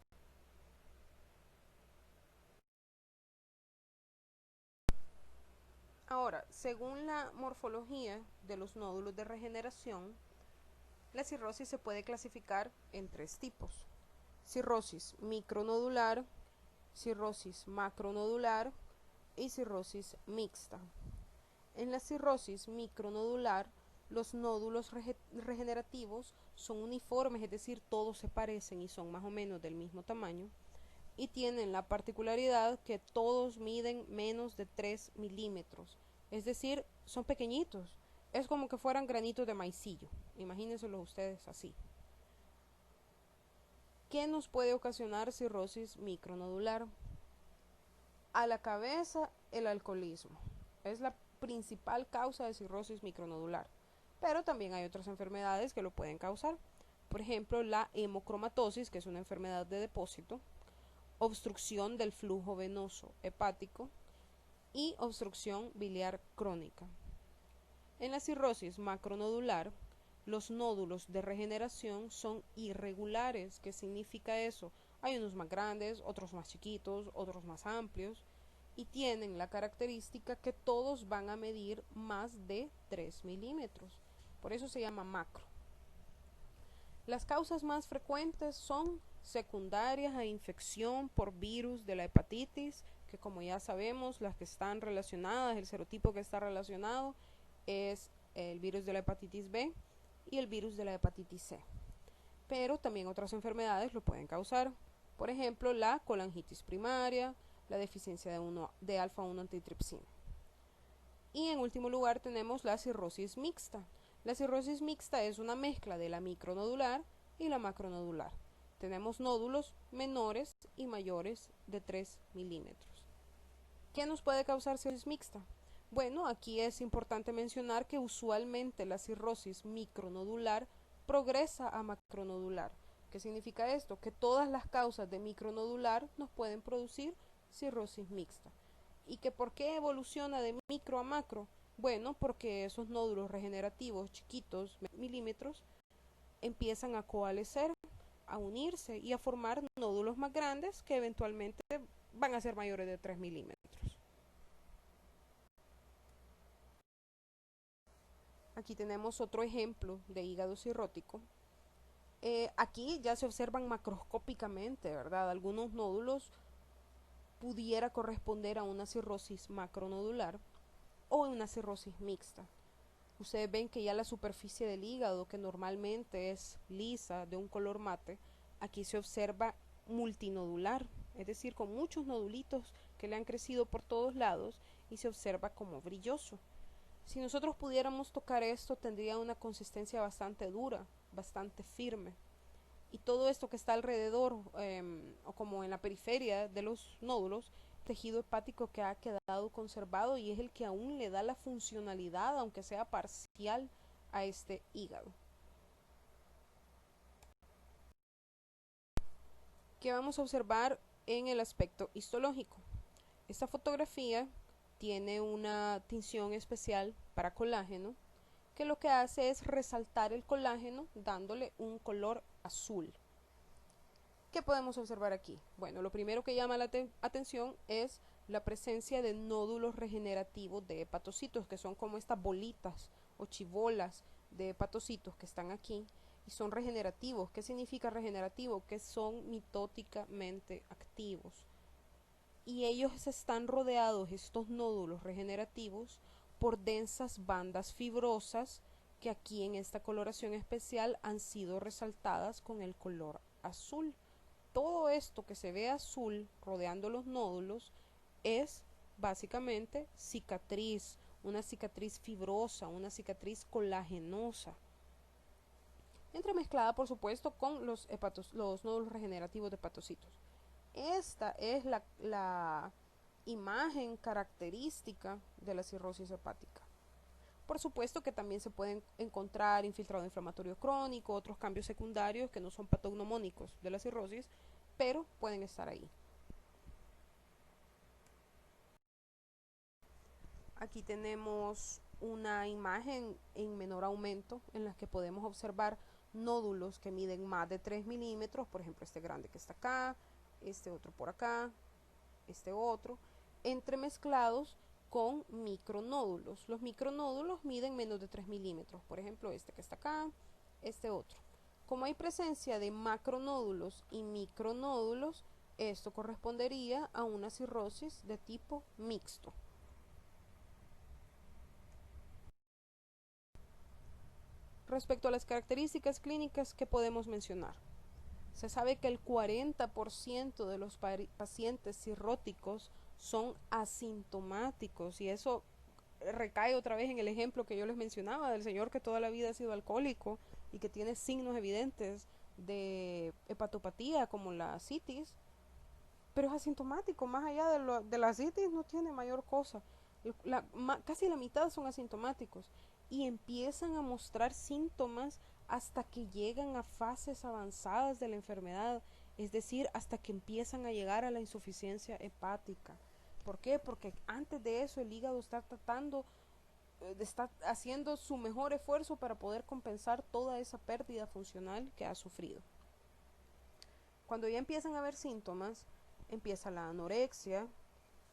Ahora, según la morfología de los nódulos de regeneración, la cirrosis se puede clasificar en 3 tipos: cirrosis micronodular, cirrosis macronodular y cirrosis mixta. En la cirrosis micronodular, los nódulos regenerativos son uniformes, es decir, todos se parecen y son más o menos del mismo tamaño, y tienen la particularidad que todos miden menos de 3 milímetros, es decir, son pequeñitos, es como que fueran granitos de maicillo, imagínenselo ustedes así. ¿Qué nos puede ocasionar cirrosis micronodular? A la cabeza, el alcoholismo es la principal causa de cirrosis micronodular, pero también hay otras enfermedades que lo pueden causar. Por ejemplo, la hemocromatosis, que es una enfermedad de depósito, obstrucción del flujo venoso hepático y obstrucción biliar crónica. En la cirrosis macronodular, los nódulos de regeneración son irregulares. ¿Qué significa eso? Hay unos más grandes, otros más chiquitos, otros más amplios, y tienen la característica que todos van a medir más de 3 milímetros. Por eso se llama macro. Las causas más frecuentes son secundarias a infección por virus de la hepatitis, que como ya sabemos, las que están relacionadas, el serotipo que está relacionado es el virus de la hepatitis B y el virus de la hepatitis C. Pero también otras enfermedades lo pueden causar. Por ejemplo, la colangitis primaria, la deficiencia de alfa-1 antitripsina. Y en último lugar tenemos la cirrosis mixta. La cirrosis mixta es una mezcla de la micronodular y la macronodular. Tenemos nódulos menores y mayores de 3 milímetros. ¿Qué nos puede causar cirrosis mixta? Bueno, aquí es importante mencionar que usualmente la cirrosis micronodular progresa a macronodular. ¿Qué significa esto? Que todas las causas de micronodular nos pueden producir cirrosis mixta. ¿Y que por qué evoluciona de micro a macro? Bueno, porque esos nódulos regenerativos chiquitos, milímetros, empiezan a coalescer, a unirse y a formar nódulos más grandes que eventualmente van a ser mayores de 3 milímetros. Aquí tenemos otro ejemplo de hígado cirrótico. Aquí ya se observan macroscópicamente, ¿verdad? Algunos nódulos pudiera corresponder a una cirrosis macronodular o una cirrosis mixta. Ustedes ven que ya la superficie del hígado, que normalmente es lisa, de un color mate, aquí se observa multinodular, es decir, con muchos nodulitos que le han crecido por todos lados y se observa como brilloso. Si nosotros pudiéramos tocar esto, tendría una consistencia bastante dura, bastante firme. Y todo esto que está alrededor o como en la periferia de los nódulos, tejido hepático que ha quedado conservado y es el que aún le da la funcionalidad, aunque sea parcial, a este hígado. ¿Qué vamos a observar en el aspecto histológico? Esta fotografía tiene una tinción especial para colágeno que lo que hace es resaltar el colágeno dándole un color azul. ¿Qué podemos observar aquí? Bueno, lo primero que llama la atención es la presencia de nódulos regenerativos de hepatocitos, que son como estas bolitas o chibolas de hepatocitos que están aquí y son regenerativos. ¿Qué significa regenerativo? Que son mitóticamente activos. Y ellos están rodeados, estos nódulos regenerativos, por densas bandas fibrosas que aquí en esta coloración especial han sido resaltadas con el color azul. Todo esto que se ve azul rodeando los nódulos es básicamente cicatriz, una cicatriz fibrosa, una cicatriz colagenosa, entremezclada por supuesto con los nódulos regenerativos de hepatocitos. Esta es la imagen característica de la cirrosis hepática. Por supuesto que también se pueden encontrar infiltrado inflamatorio crónico, otros cambios secundarios que no son patognomónicos de la cirrosis, pero pueden estar ahí. Aquí tenemos una imagen en menor aumento en la que podemos observar nódulos que miden más de 3 milímetros, por ejemplo este grande que está acá, este otro por acá, este otro, entremezclados con micronódulos. Los micronódulos miden menos de 3 milímetros, por ejemplo este que está acá, este otro. Como hay presencia de macronódulos y micronódulos, esto correspondería a una cirrosis de tipo mixto. Respecto a las características clínicas que podemos mencionar, se sabe que el 40% de los pacientes cirróticos son asintomáticos y eso recae otra vez en el ejemplo que yo les mencionaba del señor que toda la vida ha sido alcohólico y que tiene signos evidentes de hepatopatía como la citis, pero es asintomático, más allá de la citis no tiene mayor cosa. Casi la mitad son asintomáticos y empiezan a mostrar síntomas hasta que llegan a fases avanzadas de la enfermedad, es decir, hasta que empiezan a llegar a la insuficiencia hepática. ¿Por qué? Porque antes de eso el hígado está está haciendo su mejor esfuerzo para poder compensar toda esa pérdida funcional que ha sufrido. Cuando ya empiezan a haber síntomas, empieza la anorexia,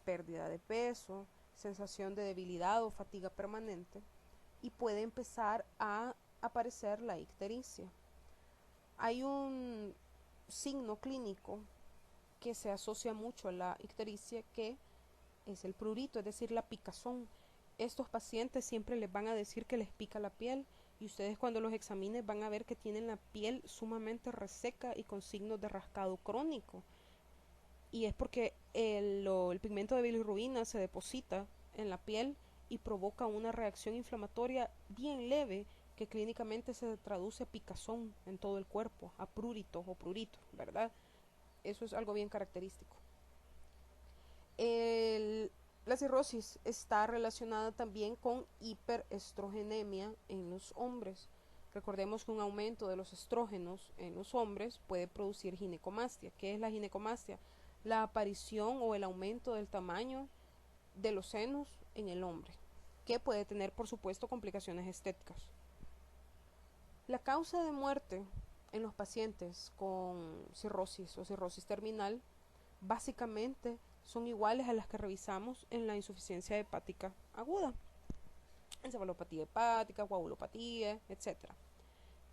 pérdida de peso, sensación de debilidad o fatiga permanente y puede empezar a aparecer la ictericia. Hay un signo clínico que se asocia mucho a la ictericia que es el prurito, es decir, la picazón. Estos pacientes siempre les van a decir que les pica la piel y ustedes cuando los examinen van a ver que tienen la piel sumamente reseca y con signos de rascado crónico. y es porque el pigmento de bilirrubina se deposita en la piel y provoca una reacción inflamatoria bien leve que clínicamente se traduce a picazón en todo el cuerpo, a prurito o prurito, ¿verdad? Eso es algo bien característico. El, la cirrosis está relacionada también con hiperestrogenemia en los hombres. Recordemos que un aumento de los estrógenos en los hombres puede producir ginecomastia. ¿Qué es la ginecomastia? La aparición o el aumento del tamaño de los senos en el hombre, que puede tener, por supuesto, complicaciones estéticas. La causa de muerte en los pacientes con cirrosis o cirrosis terminal básicamente son iguales a las que revisamos en la insuficiencia hepática aguda, encefalopatía hepática, coagulopatía, etcétera.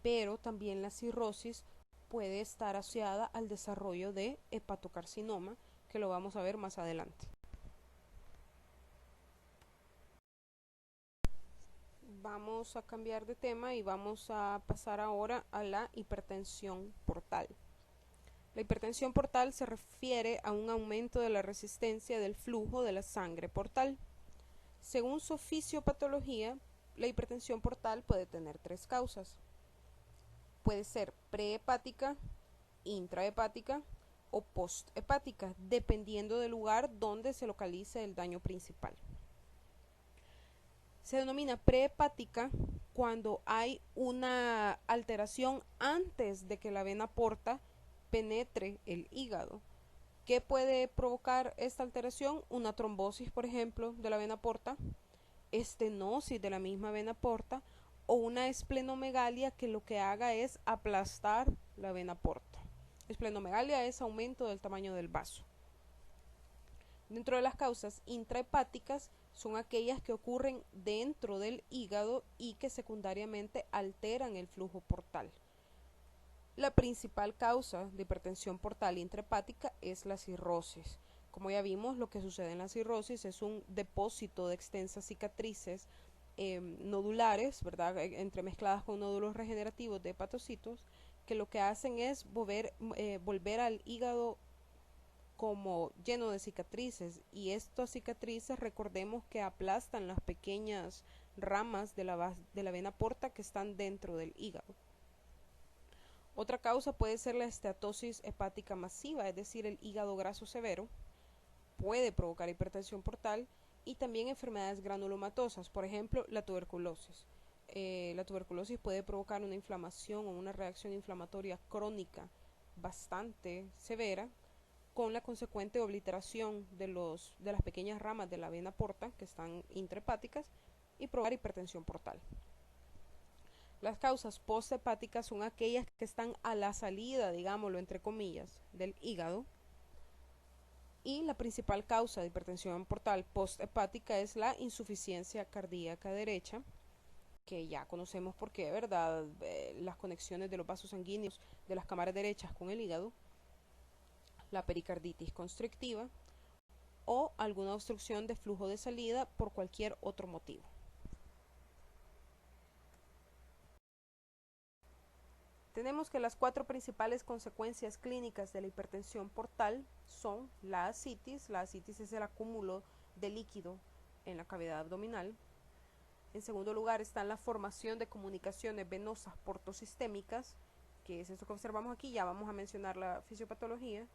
Pero también la cirrosis puede estar asociada al desarrollo de hepatocarcinoma, que lo vamos a ver más adelante. Vamos a cambiar de tema y vamos a pasar ahora a la hipertensión portal. La hipertensión portal se refiere a un aumento de la resistencia del flujo de la sangre portal. Según su fisiopatología, la hipertensión portal puede tener tres causas. Puede ser prehepática, intrahepática o posthepática, dependiendo del lugar donde se localice el daño principal. Se denomina prehepática cuando hay una alteración antes de que la vena porta penetre el hígado. ¿Qué puede provocar esta alteración? Una trombosis, por ejemplo, de la vena porta, estenosis de la misma vena porta o una esplenomegalia que lo que haga es aplastar la vena porta. Esplenomegalia es aumento del tamaño del vaso. Dentro de las causas intrahepáticas son aquellas que ocurren dentro del hígado y que secundariamente alteran el flujo portal. La principal causa de hipertensión portal intrahepática es la cirrosis. Como ya vimos, lo que sucede en la cirrosis es un depósito de extensas cicatrices nodulares, ¿verdad? Entremezcladas con nódulos regenerativos de hepatocitos, que lo que hacen es volver al hígado como lleno de cicatrices, y estas cicatrices recordemos que aplastan las pequeñas ramas de la vena porta que están dentro del hígado. Otra causa puede ser la esteatosis hepática masiva, es decir, el hígado graso severo puede provocar hipertensión portal, y también enfermedades granulomatosas, por ejemplo, la tuberculosis. La tuberculosis puede provocar una inflamación o una reacción inflamatoria crónica bastante severa, con la consecuente obliteración de las pequeñas ramas de la vena porta que están intrahepáticas y provocar hipertensión portal. Las causas posthepáticas son aquellas que están a la salida, digámoslo entre comillas, del hígado. Y la principal causa de hipertensión portal posthepática es la insuficiencia cardíaca derecha, que ya conocemos por qué, ¿verdad? Las conexiones de los vasos sanguíneos de las cámaras derechas con el hígado, la pericarditis constrictiva o alguna obstrucción de flujo de salida por cualquier otro motivo. Tenemos que las cuatro principales consecuencias clínicas de la hipertensión portal son la ascitis. La ascitis es el acúmulo de líquido en la cavidad abdominal. En segundo lugar está la formación de comunicaciones venosas portosistémicas, que es esto que observamos aquí. Ya vamos a mencionar la fisiopatología.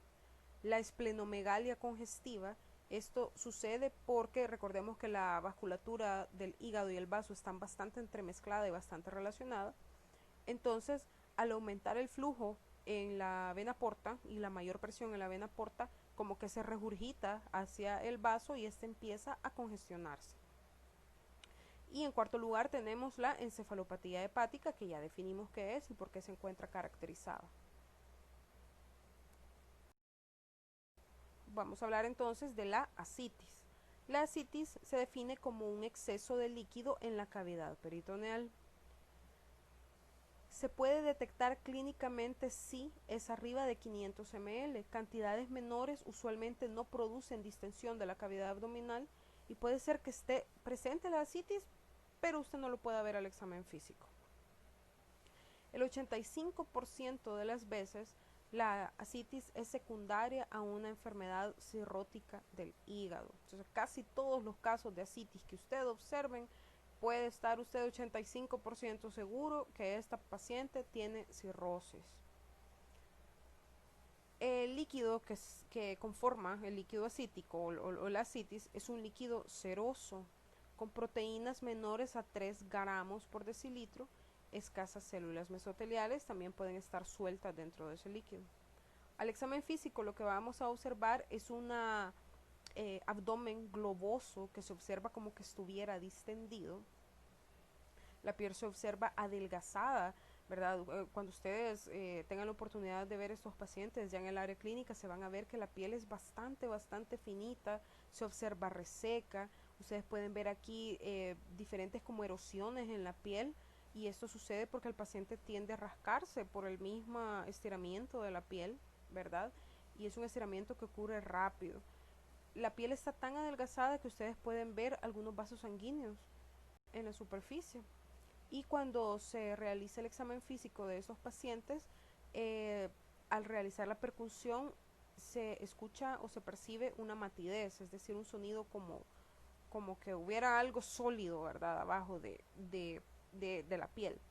La esplenomegalia congestiva. Esto sucede porque recordemos que la vasculatura del hígado y el vaso están bastante entremezclada y bastante relacionada. Entonces, al aumentar el flujo en la vena porta y la mayor presión en la vena porta, como que se regurgita hacia el vaso y este empieza a congestionarse. Y en cuarto lugar tenemos la encefalopatía hepática, que ya definimos qué es y por qué se encuentra caracterizada. Vamos a hablar entonces de la ascitis. La ascitis se define como un exceso de líquido en la cavidad peritoneal. Se puede detectar clínicamente si es arriba de 500 ml. Cantidades menores usualmente no producen distensión de la cavidad abdominal y puede ser que esté presente la ascitis, pero usted no lo pueda ver al examen físico. El 85% de las veces La ascitis es secundaria a una enfermedad cirrótica del hígado. Entonces, casi todos los casos de ascitis que usted observen, puede estar usted 85% seguro que esta paciente tiene cirrosis. El líquido que conforma el líquido acítico o la ascitis es un líquido ceroso con proteínas menores a 3 gramos por decilitro. Escasas células mesoteliales también pueden estar sueltas dentro de ese líquido. Al examen físico lo que vamos a observar es un abdomen globoso que se observa como que estuviera distendido. La piel se observa adelgazada, ¿verdad? Cuando ustedes tengan la oportunidad de ver estos pacientes ya en el área clínica, se van a ver que la piel es bastante finita, se observa reseca. Ustedes pueden ver aquí diferentes como erosiones en la piel, y esto sucede porque el paciente tiende a rascarse por el mismo estiramiento de la piel, ¿verdad? Y es un estiramiento que ocurre rápido. La piel está tan adelgazada que ustedes pueden ver algunos vasos sanguíneos en la superficie. Y cuando se realiza el examen físico de esos pacientes, eh, al realizar la percusión se escucha o se percibe una matidez, es decir, un sonido como que hubiera algo sólido, ¿verdad?, abajo de la piel.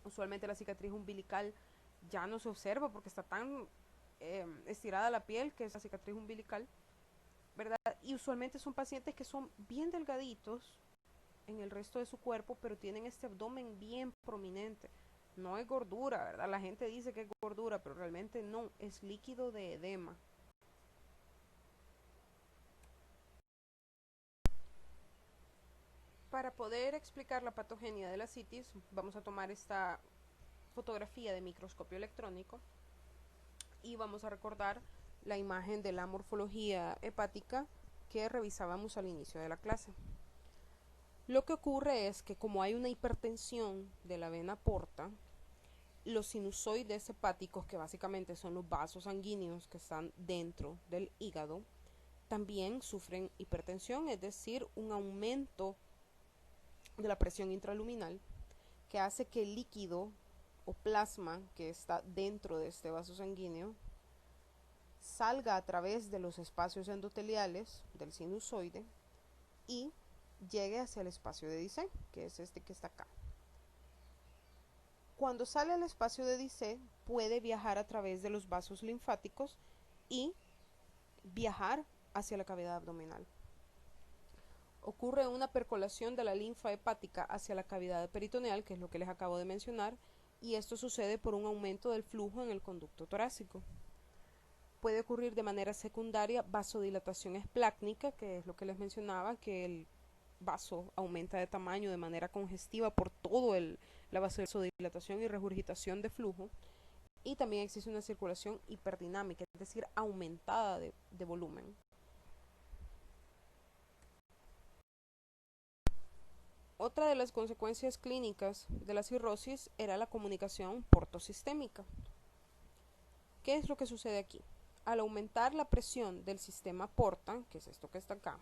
Usualmente la cicatriz umbilical ya no se observa porque está tan estirada la piel que es la cicatriz umbilical, ¿verdad? Y usualmente son pacientes que son bien delgaditos en el resto de su cuerpo, pero tienen este abdomen bien prominente. No es gordura, ¿verdad? La gente dice que es gordura, pero realmente no, es líquido de edema. Para poder explicar la patogenia de la citis, vamos a tomar esta fotografía de microscopio electrónico y vamos a recordar la imagen de la morfología hepática que revisábamos al inicio de la clase. Lo que ocurre es que como hay una hipertensión de la vena porta, los sinusoides hepáticos, que básicamente son los vasos sanguíneos que están dentro del hígado, también sufren hipertensión, es decir, un aumento de la presión intraluminal que hace que el líquido o plasma que está dentro de este vaso sanguíneo salga a través de los espacios endoteliales del sinusoide y llegue hacia el espacio de Dissé, que es este que está acá. Cuando sale al espacio de Dissé, puede viajar a través de los vasos linfáticos y viajar hacia la cavidad abdominal. Ocurre una percolación de la linfa hepática hacia la cavidad peritoneal, que es lo que les acabo de mencionar, y esto sucede por un aumento del flujo en el conducto torácico. Puede ocurrir de manera secundaria vasodilatación esplácnica, que es lo que les mencionaba, que el vaso aumenta de tamaño de manera congestiva por todo la vasodilatación y regurgitación de flujo. Y también existe una circulación hiperdinámica, es decir, aumentada de volumen. Otra de las consecuencias clínicas de la cirrosis era la comunicación portosistémica. ¿Qué es lo que sucede aquí? Al aumentar la presión del sistema porta, que es esto que está acá,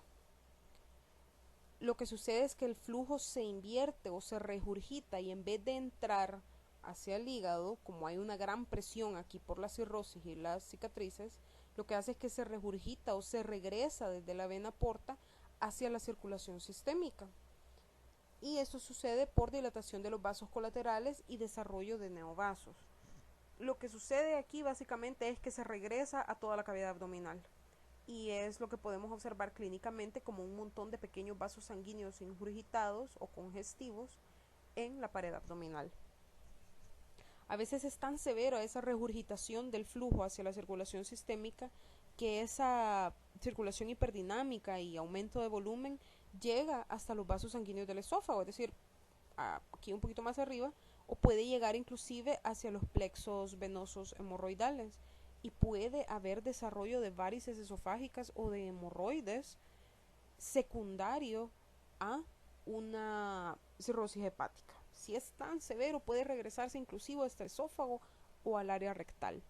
lo que sucede es que el flujo se invierte o se regurgita, y en vez de entrar hacia el hígado, como hay una gran presión aquí por la cirrosis y las cicatrices, lo que hace es que se regurgita o se regresa desde la vena porta hacia la circulación sistémica. Y esto sucede por dilatación de los vasos colaterales y desarrollo de neovasos. Lo que sucede aquí básicamente es que se regresa a toda la cavidad abdominal, y es lo que podemos observar clínicamente como un montón de pequeños vasos sanguíneos ingurgitados o congestivos en la pared abdominal. A veces es tan severa esa regurgitación del flujo hacia la circulación sistémica que esa circulación hiperdinámica y aumento de volumen llega hasta los vasos sanguíneos del esófago, es decir, aquí un poquito más arriba, o puede llegar inclusive hacia los plexos venosos hemorroidales, y puede haber desarrollo de varices esofágicas o de hemorroides secundario a una cirrosis hepática. Si es tan severo, puede regresarse inclusive hasta el esófago o al área rectal.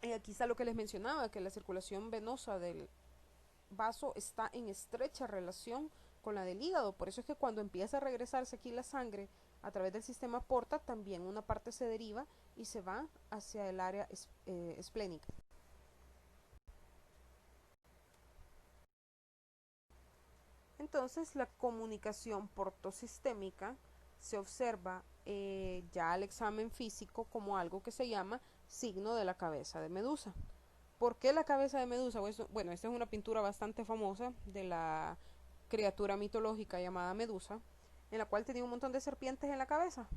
Y aquí está lo que les mencionaba, que la circulación venosa del vaso está en estrecha relación con la del hígado. Por eso es que cuando empieza a regresarse aquí la sangre a través del sistema porta, también una parte se deriva y se va hacia el área esplénica. Entonces la comunicación portosistémica se observa ya al examen físico como algo que se llama signo de la cabeza de Medusa. ¿Por qué la cabeza de Medusa? Bueno, esta es una pintura bastante famosa de la criatura mitológica llamada Medusa, en la cual tenía un montón de serpientes en la cabeza.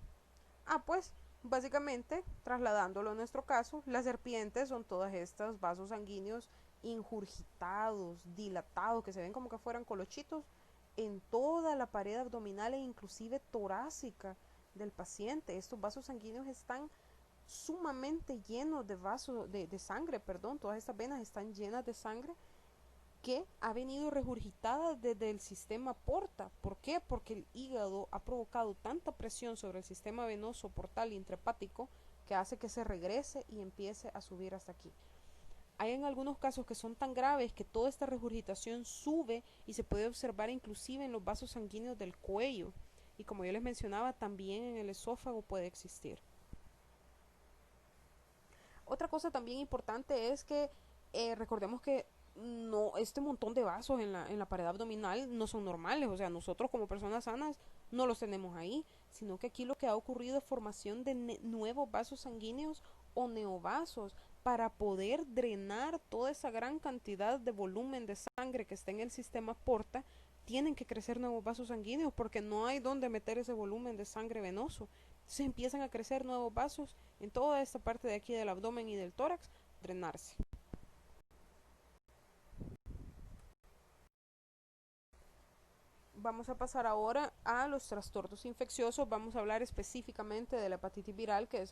Pues básicamente, trasladándolo a nuestro caso, las serpientes son todos estos vasos sanguíneos ingurgitados, dilatados, que se ven como que fueran colochitos en toda la pared abdominal e inclusive torácica del paciente. Estos vasos sanguíneos están sumamente llenos de vasos de sangre, perdón, todas estas venas están llenas de sangre que ha venido regurgitada desde el sistema porta. ¿Por qué? Porque el hígado ha provocado tanta presión sobre el sistema venoso portal intrahepático que hace que se regrese y empiece a subir hasta aquí. Hay en algunos casos que son tan graves que toda esta regurgitación sube y se puede observar inclusive en los vasos sanguíneos del cuello. Y como yo les mencionaba, también en el esófago puede existir. Otra cosa también importante es que recordemos que no, este montón de vasos en la pared abdominal no son normales, o sea, nosotros como personas sanas no los tenemos ahí, sino que aquí lo que ha ocurrido es formación de nuevos vasos sanguíneos o neovasos para poder drenar toda esa gran cantidad de volumen de sangre que está en el sistema porta. Tienen que crecer nuevos vasos sanguíneos porque no hay donde meter ese volumen de sangre venoso. Se empiezan a crecer nuevos vasos en toda esta parte de aquí del abdomen y del tórax, drenarse. Vamos a pasar ahora a los trastornos infecciosos. Vamos a hablar específicamente de la hepatitis viral, que es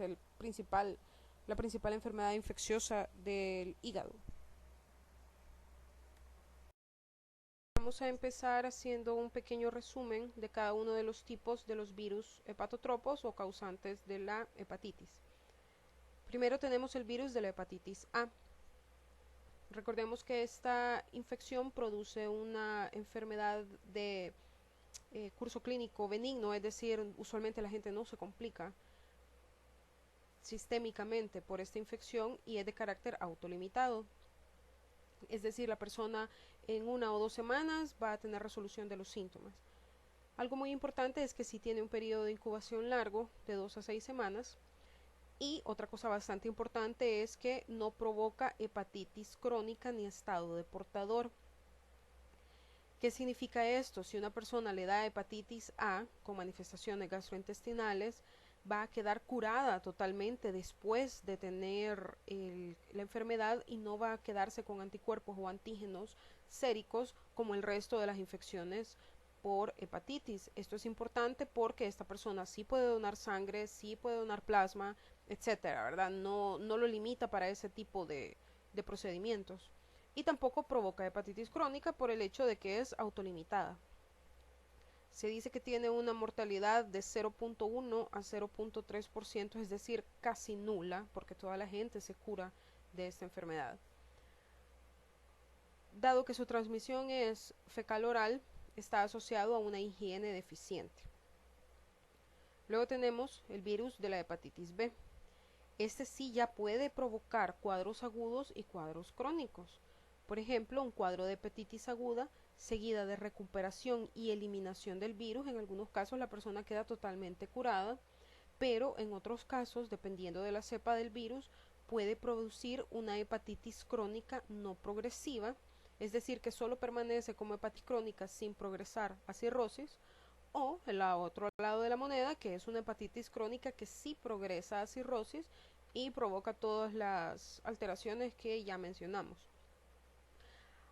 la principal enfermedad infecciosa del hígado. Vamos a empezar haciendo un pequeño resumen de cada uno de los tipos de los virus hepatotropos o causantes de la hepatitis. Primero tenemos el virus de la hepatitis A. Recordemos que esta infección produce una enfermedad de curso clínico benigno, es decir, usualmente la gente no se complica sistémicamente por esta infección y es de carácter autolimitado. Es decir, la persona en 1 o 2 semanas va a tener resolución de los síntomas. Algo muy importante es que si tiene un periodo de incubación largo, de 2 a 6 semanas, y otra cosa bastante importante es que no provoca hepatitis crónica ni estado de portador. ¿Qué significa esto? Si una persona le da hepatitis A con manifestaciones gastrointestinales, va a quedar curada totalmente después de tener la enfermedad y no va a quedarse con anticuerpos o antígenos séricos como el resto de las infecciones por hepatitis. Esto es importante porque esta persona sí puede donar sangre, sí puede donar plasma, etcétera, ¿verdad? No lo limita para ese tipo de procedimientos. Y tampoco provoca hepatitis crónica por el hecho de que es autolimitada. Se dice que tiene una mortalidad de 0.1 a 0.3%, es decir, casi nula, porque toda la gente se cura de esta enfermedad. Dado que su transmisión es fecal oral, está asociado a una higiene deficiente. Luego tenemos el virus de la hepatitis B. Este sí ya puede provocar cuadros agudos y cuadros crónicos. Por ejemplo, un cuadro de hepatitis aguda seguida de recuperación y eliminación del virus. En algunos casos la persona queda totalmente curada, pero en otros casos, dependiendo de la cepa del virus, puede producir una hepatitis crónica no progresiva, es decir, que solo permanece como hepatitis crónica sin progresar a cirrosis, o el otro lado de la moneda, que es una hepatitis crónica que sí progresa a cirrosis y provoca todas las alteraciones que ya mencionamos.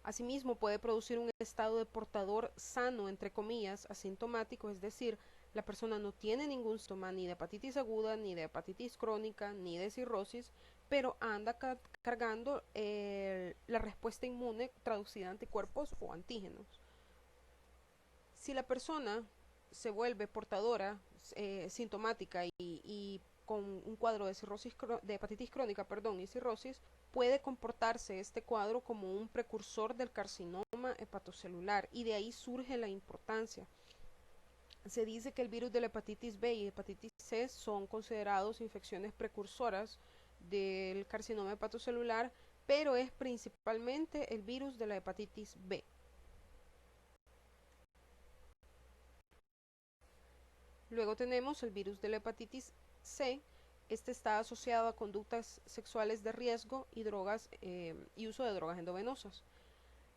Asimismo, puede producir un estado de portador sano, entre comillas, asintomático, es decir, la persona no tiene ningún síntoma ni de hepatitis aguda, ni de hepatitis crónica, ni de cirrosis, pero anda cargando la respuesta inmune traducida a anticuerpos o antígenos. Si la persona se vuelve portadora, sintomática y con un cuadro de cirrosis de hepatitis crónica, y cirrosis, puede comportarse este cuadro como un precursor del carcinoma hepatocelular y de ahí surge la importancia. se dice que el virus de la hepatitis B y hepatitis C son considerados infecciones precursoras del carcinoma hepatocelular, pero es principalmente el virus de la hepatitis B. Luego tenemos el virus de la hepatitis C. Este está asociado a conductas sexuales de riesgo y drogas y uso de drogas endovenosas.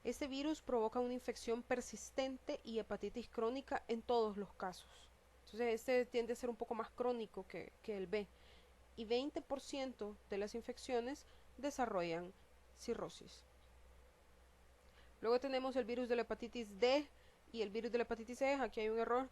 Este virus provoca una infección persistente y hepatitis crónica en todos los casos. Entonces este tiende a ser un poco más crónico que el B. Y 20% de las infecciones desarrollan cirrosis. Luego tenemos el virus de la hepatitis D y el virus de la hepatitis E. Aquí hay un error.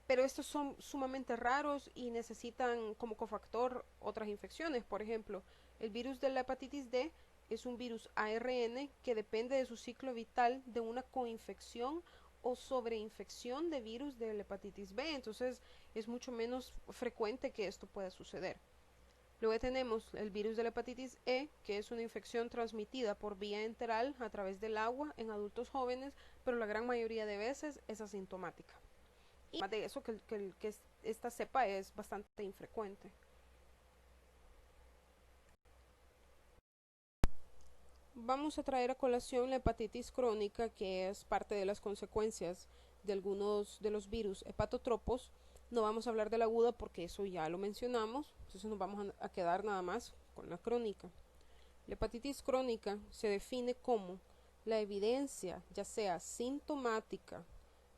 Pero estos son sumamente raros y necesitan como cofactor otras infecciones. Por ejemplo, el virus de la hepatitis D es un virus ARN que depende de su ciclo vital de una coinfección o sobreinfección de virus de la hepatitis B. Entonces es mucho menos frecuente que esto pueda suceder. Luego tenemos el virus de la hepatitis E, que es una infección transmitida por vía enteral a través del agua en adultos jóvenes, pero la gran mayoría de veces es asintomática. Y además de eso, que esta cepa es bastante infrecuente. Vamos a traer a colación la hepatitis crónica, que es parte de las consecuencias de algunos de los virus hepatotropos. No vamos a hablar de la aguda porque eso ya lo mencionamos, entonces nos vamos a quedar nada más con la crónica. La hepatitis crónica se define como la evidencia, ya sea sintomática,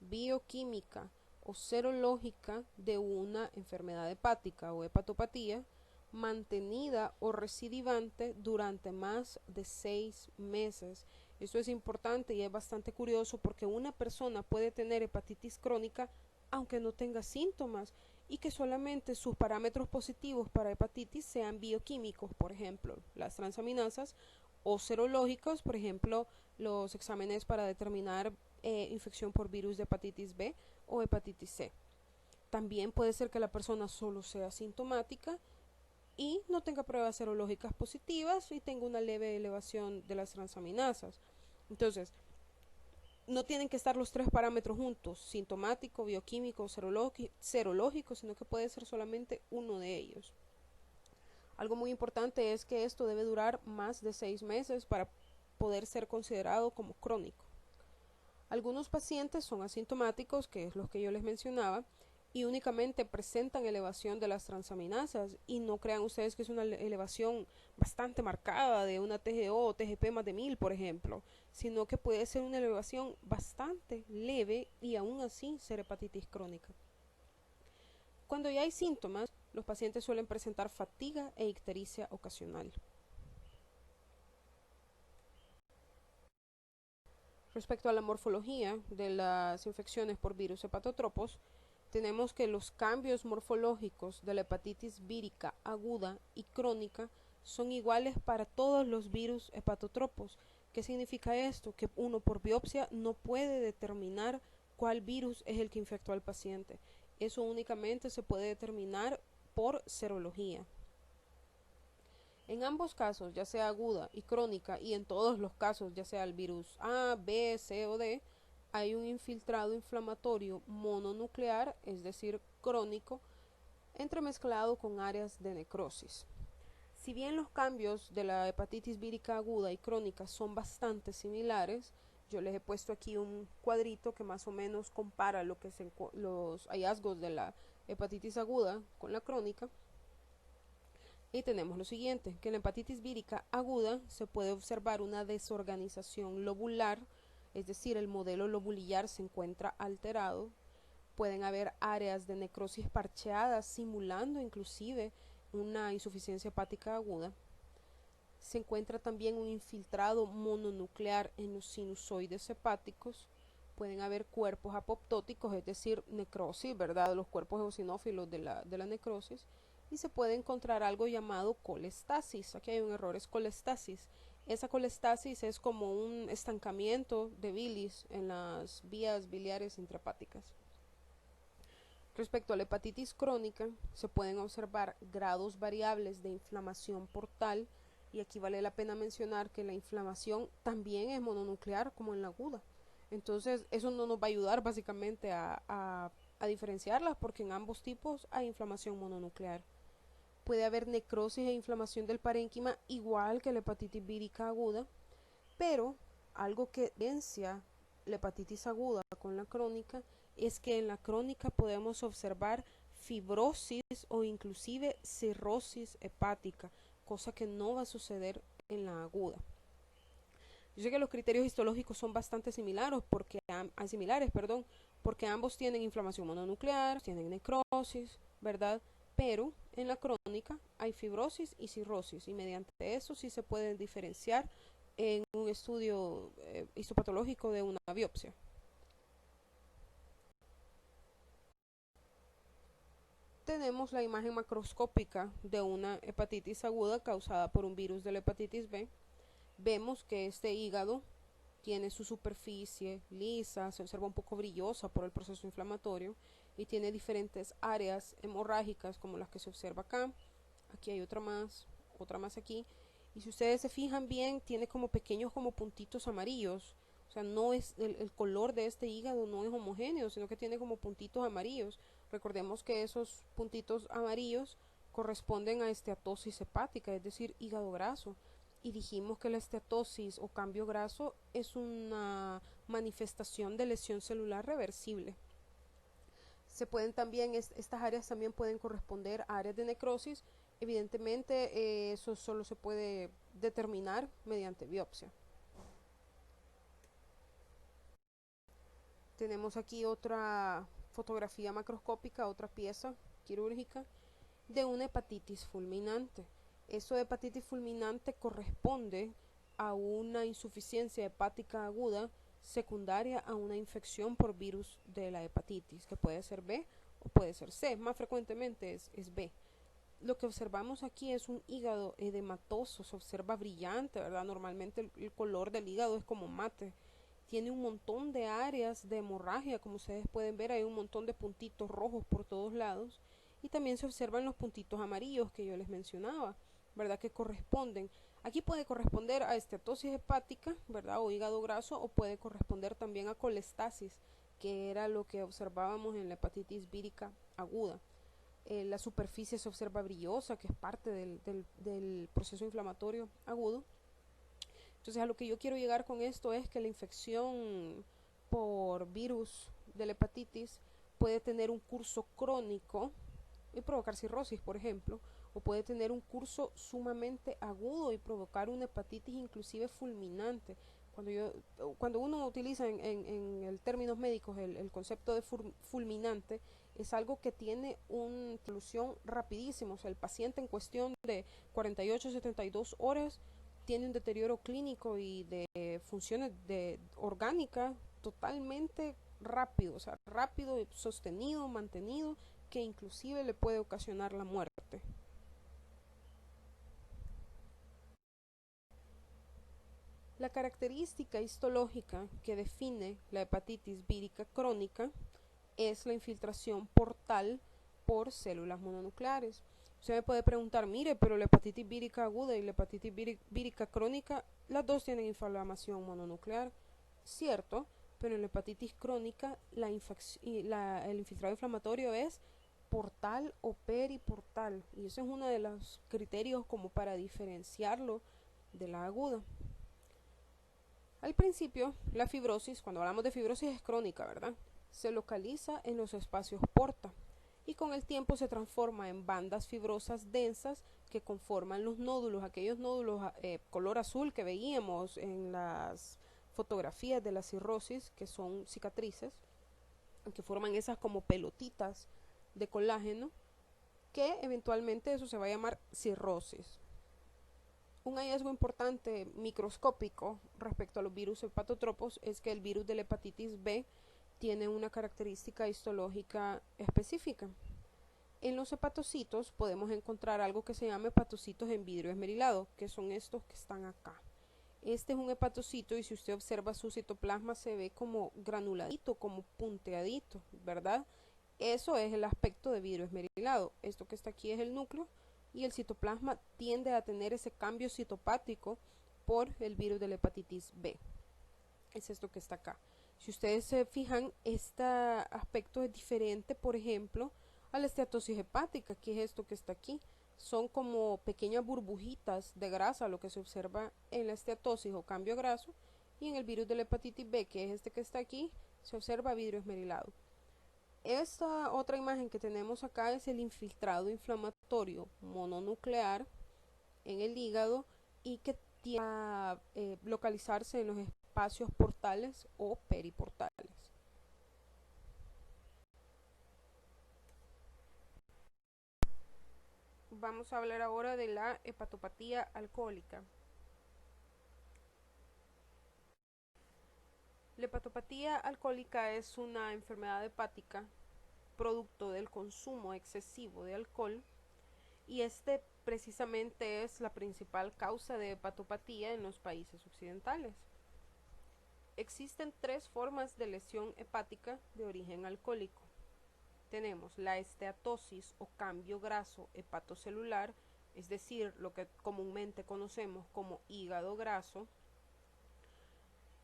bioquímica o serológica de una enfermedad hepática o hepatopatía mantenida o recidivante durante más de 6 meses. Esto es importante y es bastante curioso porque una persona puede tener hepatitis crónica aunque no tenga síntomas y que solamente sus parámetros positivos para hepatitis sean bioquímicos, por ejemplo, las transaminasas, o serológicos, por ejemplo, los exámenes para determinar infección por virus de hepatitis B o hepatitis C. También puede ser que la persona solo sea sintomática y no tenga pruebas serológicas positivas y tenga una leve elevación de las transaminasas. Entonces, no tienen que estar los tres parámetros juntos, sintomático, bioquímico, serológico, sino que puede ser solamente uno de ellos. Algo muy importante es que esto debe durar más de 6 meses para poder ser considerado como crónico. Algunos pacientes son asintomáticos, que es lo que yo les mencionaba, y únicamente presentan elevación de las transaminasas, y no crean ustedes que es una elevación bastante marcada de una TGO o TGP más de 1000, por ejemplo, sino que puede ser una elevación bastante leve y aún así ser hepatitis crónica. Cuando ya hay síntomas, los pacientes suelen presentar fatiga e ictericia ocasional. Respecto a la morfología de las infecciones por virus hepatotropos, tenemos que los cambios morfológicos de la hepatitis vírica aguda y crónica son iguales para todos los virus hepatotropos. ¿Qué significa esto? Que uno por biopsia no puede determinar cuál virus es el que infectó al paciente. Eso únicamente se puede determinar por serología. En ambos casos, ya sea aguda y crónica, y en todos los casos, ya sea el virus A, B, C o D, hay un infiltrado inflamatorio mononuclear, es decir, crónico, entremezclado con áreas de necrosis. Si bien los cambios de la hepatitis vírica aguda y crónica son bastante similares, yo les he puesto aquí un cuadrito que más o menos compara los hallazgos de la hepatitis aguda con la crónica. Y tenemos lo siguiente, que en la hepatitis vírica aguda se puede observar una desorganización lobular, es decir, el modelo lobulillar se encuentra alterado. Pueden haber áreas de necrosis parcheadas simulando inclusive una insuficiencia hepática aguda. Se encuentra también un infiltrado mononuclear en los sinusoides hepáticos. Pueden haber cuerpos apoptóticos, es decir, necrosis, ¿verdad? Los cuerpos eosinófilos de la necrosis. Y se puede encontrar algo llamado colestasis. Aquí hay un error, es colestasis. Esa colestasis es como un estancamiento de bilis en las vías biliares intrahepáticas. Respecto a la hepatitis crónica, se pueden observar grados variables de inflamación portal, y aquí vale la pena mencionar que la inflamación también es mononuclear como en la aguda. Entonces, eso no nos va a ayudar básicamente a a diferenciarlas porque en ambos tipos hay inflamación mononuclear. Puede haber necrosis e inflamación del parénquima igual que la hepatitis vírica aguda, pero algo que diferencia la hepatitis aguda con la crónica es que en la crónica podemos observar fibrosis o inclusive cirrosis hepática, cosa que no va a suceder en la aguda. Yo sé que los criterios histológicos son bastante similares porque ambos tienen inflamación mononuclear, tienen necrosis, ¿verdad? Pero en la crónica hay fibrosis y cirrosis y mediante eso sí se pueden diferenciar en un estudio histopatológico de una biopsia. Tenemos la imagen macroscópica de una hepatitis aguda causada por un virus de la hepatitis B. Vemos que este hígado tiene su superficie lisa, se observa un poco brillosa por el proceso inflamatorio y tiene diferentes áreas hemorrágicas como las que se observa acá. Aquí hay otra más aquí. Y si ustedes se fijan bien, tiene como pequeños como puntitos amarillos. O sea, no es el color de este hígado no es homogéneo, sino que tiene como puntitos amarillos. Recordemos que esos puntitos amarillos corresponden a esteatosis hepática, es decir, hígado graso. Y dijimos que la esteatosis o cambio graso es una manifestación de lesión celular reversible. Se pueden también, estas áreas también pueden corresponder a áreas de necrosis. Evidentemente, eso solo se puede determinar mediante biopsia. Tenemos aquí otra fotografía macroscópica, otra pieza quirúrgica de una hepatitis fulminante. Eso de hepatitis fulminante corresponde a una insuficiencia hepática aguda secundaria a una infección por virus de la hepatitis, que puede ser B o puede ser C, más frecuentemente es B. Lo que observamos aquí es un hígado edematoso, se observa brillante, ¿verdad? Normalmente el color del hígado es como mate. Tiene un montón de áreas de hemorragia, como ustedes pueden ver, hay un montón de puntitos rojos por todos lados. Y también se observan los puntitos amarillos que yo les mencionaba, ¿verdad? Que corresponden. Aquí puede corresponder a esteatosis hepática, ¿verdad? O hígado graso, o puede corresponder también a colestasis, que era lo que observábamos en la hepatitis vírica aguda. La superficie se observa brillosa, que es parte del proceso inflamatorio agudo. Entonces, a lo que yo quiero llegar con esto es que la infección por virus de la hepatitis puede tener un curso crónico y provocar cirrosis, por ejemplo, o puede tener un curso sumamente agudo y provocar una hepatitis inclusive fulminante. Cuando uno utiliza en el términos médicos el concepto de fulminante, es algo que tiene una solución rapidísima. O sea, el paciente en cuestión de 48 a 72 horas tiene un deterioro clínico y de funciones orgánicas totalmente rápido, o sea, rápido, sostenido, mantenido, que inclusive le puede ocasionar la muerte. La característica histológica que define la hepatitis vírica crónica es la infiltración portal por células mononucleares. Usted me puede preguntar, mire, pero la hepatitis vírica aguda y la hepatitis vírica crónica, las dos tienen inflamación mononuclear, cierto, pero en la hepatitis crónica el infiltrado inflamatorio es portal o periportal, y ese es uno de los criterios como para diferenciarlo de la aguda. Al principio, la fibrosis, cuando hablamos de fibrosis es crónica, ¿verdad? Se localiza en los espacios porta y con el tiempo se transforma en bandas fibrosas densas que conforman los nódulos, aquellos nódulos color azul que veíamos en las fotografías de la cirrosis, que son cicatrices, que forman esas como pelotitas de colágeno, que eventualmente eso se va a llamar cirrosis. Un hallazgo importante microscópico respecto a los virus hepatotropos es que el virus de la hepatitis B tiene una característica histológica específica. En los hepatocitos podemos encontrar algo que se llama hepatocitos en vidrio esmerilado, que son estos que están acá. Este es un hepatocito y si usted observa su citoplasma se ve como granuladito, como punteadito, ¿verdad? Eso es el aspecto de vidrio esmerilado. Esto que está aquí es el núcleo y el citoplasma tiende a tener ese cambio citopático por el virus de la hepatitis B. Es esto que está acá. Si ustedes se fijan, este aspecto es diferente, por ejemplo, a la esteatosis hepática, que es esto que está aquí. Son como pequeñas burbujitas de grasa, lo que se observa en la esteatosis o cambio graso, y en el virus de la hepatitis B, que es este que está aquí, se observa vidrio esmerilado. Esta otra imagen que tenemos acá es el infiltrado inflamatorio mononuclear en el hígado y que tiende a localizarse en los espacios portales o periportales. Vamos a hablar ahora de la hepatopatía alcohólica. La hepatopatía alcohólica es una enfermedad hepática producto del consumo excesivo de alcohol y este precisamente es la principal causa de hepatopatía en los países occidentales. Existen tres formas de lesión hepática de origen alcohólico. Tenemos la esteatosis o cambio graso hepatocelular, es decir, lo que comúnmente conocemos como hígado graso.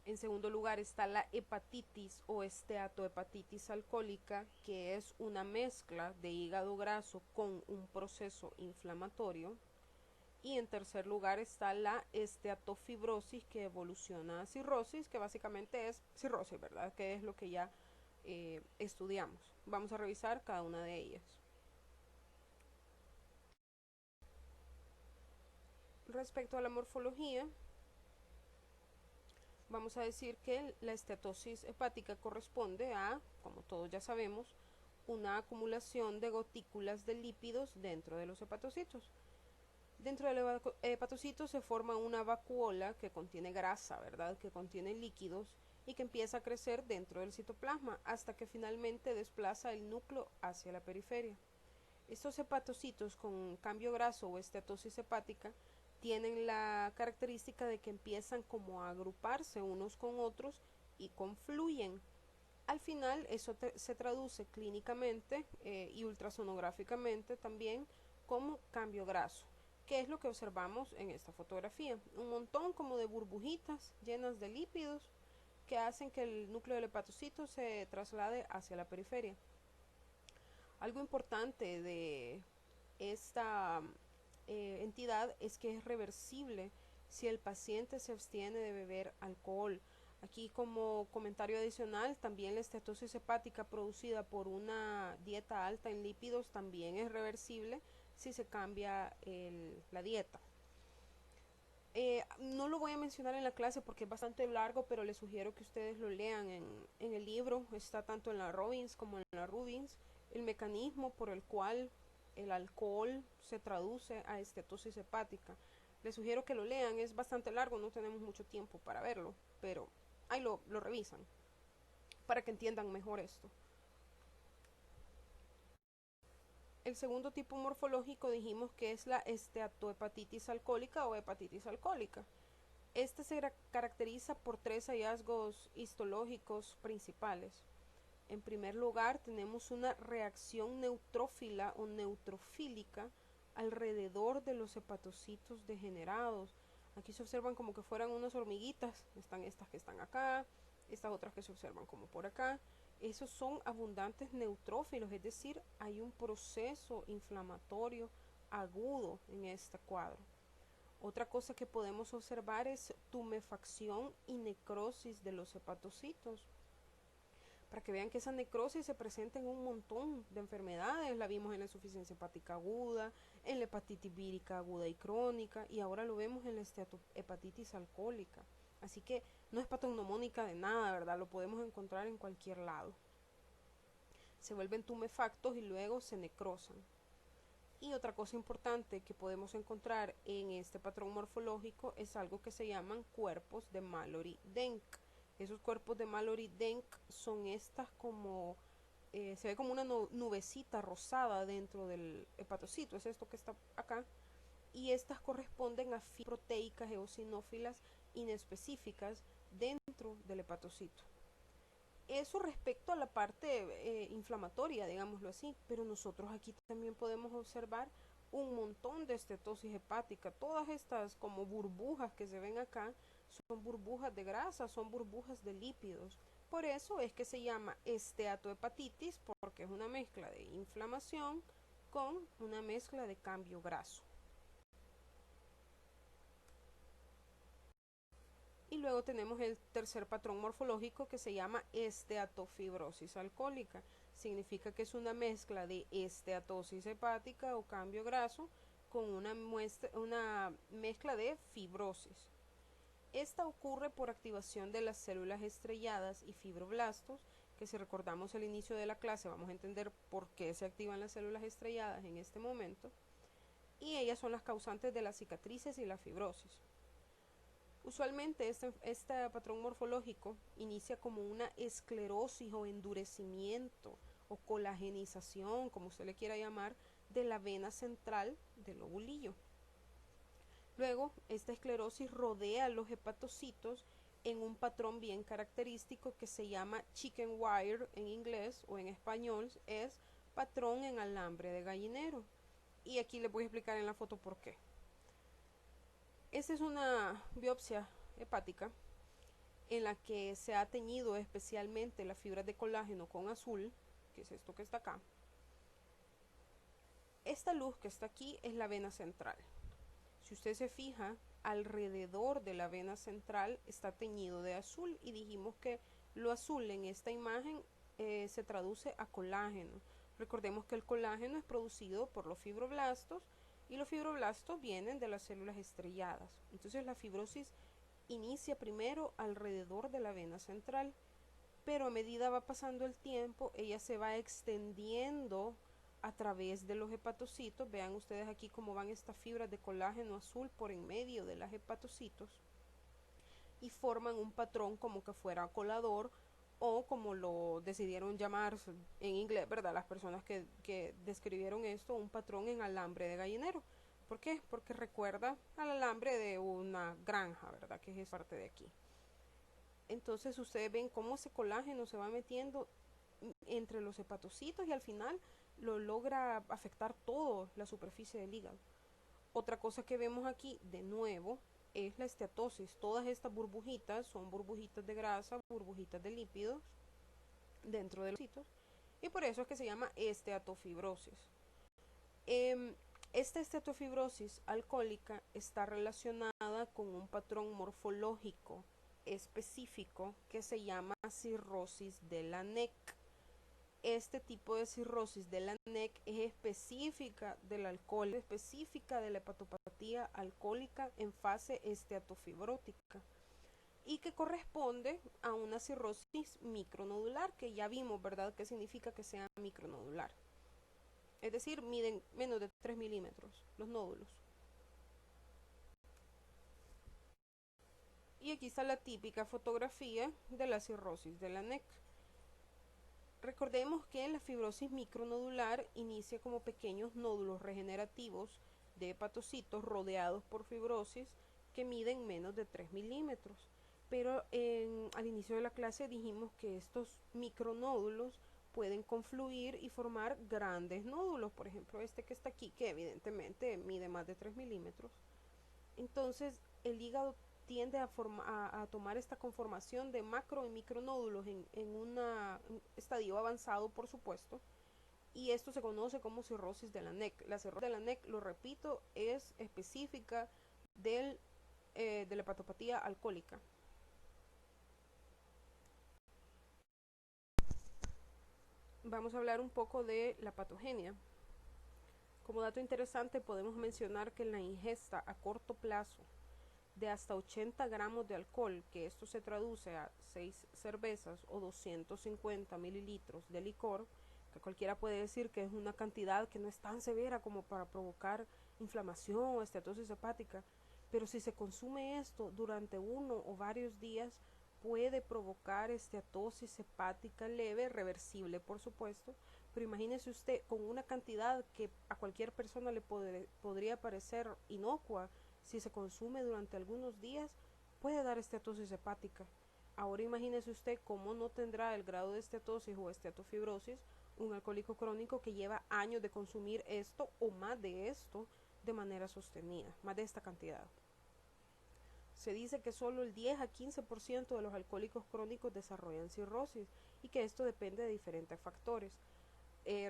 En segundo lugar está la hepatitis o esteatohepatitis alcohólica, que es una mezcla de hígado graso con un proceso inflamatorio. Y en tercer lugar está la esteatofibrosis, que evoluciona a cirrosis, que básicamente es cirrosis, ¿verdad? Que es lo que ya estudiamos. Vamos a revisar cada una de ellas. Respecto a la morfología, vamos a decir que la esteatosis hepática corresponde a, como todos ya sabemos, una acumulación de gotículas de lípidos dentro de los hepatocitos. Dentro del hepatocito se forma una vacuola que contiene grasa, ¿verdad? Que contiene líquidos y que empieza a crecer dentro del citoplasma hasta que finalmente desplaza el núcleo hacia la periferia. Estos hepatocitos con cambio graso o esteatosis hepática tienen la característica de que empiezan como a agruparse unos con otros y confluyen. Al final eso se traduce clínicamente y ultrasonográficamente también como cambio graso, que es lo que observamos en esta fotografía. Un montón como de burbujitas llenas de lípidos que hacen que el núcleo del hepatocito se traslade hacia la periferia. Algo importante de esta entidad es que es reversible si el paciente se abstiene de beber alcohol. Aquí como comentario adicional, también la esteatosis hepática producida por una dieta alta en lípidos también es reversible si se cambia la dieta. No lo voy a mencionar en la clase porque es bastante largo, pero les sugiero que ustedes lo lean en el libro. Está tanto en la Robbins como en la Rubins el mecanismo por el cual el alcohol se traduce a esteatosis hepática. Les sugiero que lo lean, es bastante largo, no tenemos mucho tiempo para verlo, pero ahí lo revisan para que entiendan mejor esto. El segundo tipo morfológico dijimos que es la esteatohepatitis alcohólica o hepatitis alcohólica. Este se caracteriza por tres hallazgos histológicos principales. En primer lugar, tenemos una reacción neutrófila o neutrofílica alrededor de los hepatocitos degenerados. Aquí se observan como que fueran unas hormiguitas. Están estas que están acá, estas otras que se observan como por acá. Esos son abundantes neutrófilos, es decir, hay un proceso inflamatorio agudo en este cuadro. Otra cosa que podemos observar es tumefacción y necrosis de los hepatocitos. Para que vean que esa necrosis se presenta en un montón de enfermedades. La vimos en la insuficiencia hepática aguda, en la hepatitis vírica aguda y crónica, y ahora lo vemos en la esteatohepatitis alcohólica. Así que no es patognomónica de nada, ¿verdad? Lo podemos encontrar en cualquier lado. Se vuelven tumefactos y luego se necrosan. Y otra cosa importante que podemos encontrar en este patrón morfológico es algo que se llaman cuerpos de Mallory-Denk. Esos cuerpos de Mallory-Denk son estas como, se ve como una nubecita rosada dentro del hepatocito, es esto que está acá, y estas corresponden a fibras proteicas eosinófilas inespecíficas dentro del hepatocito. Eso respecto a la parte inflamatoria, digámoslo así, pero nosotros aquí también podemos observar un montón de estetosis hepática. Todas estas como burbujas que se ven acá son burbujas de grasa, son burbujas de lípidos. Por eso es que se llama esteatohepatitis, porque es una mezcla de inflamación con una mezcla de cambio graso. Y luego tenemos el tercer patrón morfológico que se llama esteatofibrosis alcohólica. Significa que es una mezcla de esteatosis hepática o cambio graso con una mezcla de fibrosis. Esta ocurre por activación de las células estrelladas y fibroblastos, que si recordamos el inicio de la clase vamos a entender por qué se activan las células estrelladas en este momento, y ellas son las causantes de las cicatrices y la fibrosis. Usualmente este patrón morfológico inicia como una esclerosis o endurecimiento o colagenización, como usted le quiera llamar, de la vena central del lobulillo. Luego, esta esclerosis rodea los hepatocitos en un patrón bien característico que se llama chicken wire en inglés, o en español es patrón en alambre de gallinero. Y aquí les voy a explicar en la foto por qué. Esta es una biopsia hepática en la que se ha teñido especialmente las fibras de colágeno con azul, que es esto que está acá. Esta luz que está aquí es la vena central. Si usted se fija, alrededor de la vena central está teñido de azul, y dijimos que lo azul en esta imagen se traduce a colágeno. Recordemos que el colágeno es producido por los fibroblastos, y los fibroblastos vienen de las células estrelladas. Entonces la fibrosis inicia primero alrededor de la vena central, pero a medida va pasando el tiempo, ella se va extendiendo a través de los hepatocitos. Vean ustedes aquí cómo van estas fibras de colágeno azul por en medio de los hepatocitos y forman un patrón como que fuera colador, o como lo decidieron llamar en inglés, ¿verdad? Las personas que describieron esto, un patrón en alambre de gallinero. ¿Por qué? Porque recuerda al alambre de una granja, ¿verdad? Que es parte de aquí. Entonces ustedes ven cómo ese colágeno se va metiendo entre los hepatocitos y al final lo logra afectar toda la superficie del hígado. Otra cosa que vemos aquí de nuevo es la esteatosis. Todas estas burbujitas son burbujitas de grasa, burbujitas de lípidos dentro de los hepatocitos, y por eso es que se llama esteatofibrosis. Esta esteatofibrosis alcohólica está relacionada con un patrón morfológico específico que se llama cirrosis de la NEC. Este tipo de cirrosis de la NEC es específica del alcohol, específica de la hepatopatía alcohólica en fase esteatofibrótica, y que corresponde a una cirrosis micronodular, que ya vimos, ¿verdad?, qué significa que sea micronodular. Es decir, miden menos de 3 milímetros los nódulos. Y aquí está la típica fotografía de la cirrosis de la NEC. Recordemos que la fibrosis micronodular inicia como pequeños nódulos regenerativos de hepatocitos rodeados por fibrosis que miden menos de 3 milímetros. Pero al inicio de la clase dijimos que estos micronódulos pueden confluir y formar grandes nódulos. Por ejemplo, este que está aquí, que evidentemente mide más de 3 milímetros. Entonces, el hígado tiende a tomar esta conformación de macro y micronódulos en un estadio avanzado, por supuesto, y esto se conoce como cirrosis de la NEC. La cirrosis de la NEC, lo repito, es específica de la hepatopatía alcohólica. Vamos a hablar un poco de la patogenia. Como dato interesante podemos mencionar que la ingesta a corto plazo de hasta 80 gramos de alcohol, que esto se traduce a 6 cervezas o 250 mililitros de licor, que cualquiera puede decir que es una cantidad que no es tan severa como para provocar inflamación o esteatosis hepática, pero si se consume esto durante uno o varios días puede provocar esteatosis hepática leve, reversible por supuesto, pero imagínese usted con una cantidad que a cualquier persona le podría parecer inocua. Si se consume durante algunos días, puede dar esteatosis hepática. Ahora imagínese usted cómo no tendrá el grado de esteatosis o esteatofibrosis un alcohólico crónico que lleva años de consumir esto o más de esto de manera sostenida, más de esta cantidad. Se dice que solo el 10 a 15% de los alcohólicos crónicos desarrollan cirrosis y que esto depende de diferentes factores.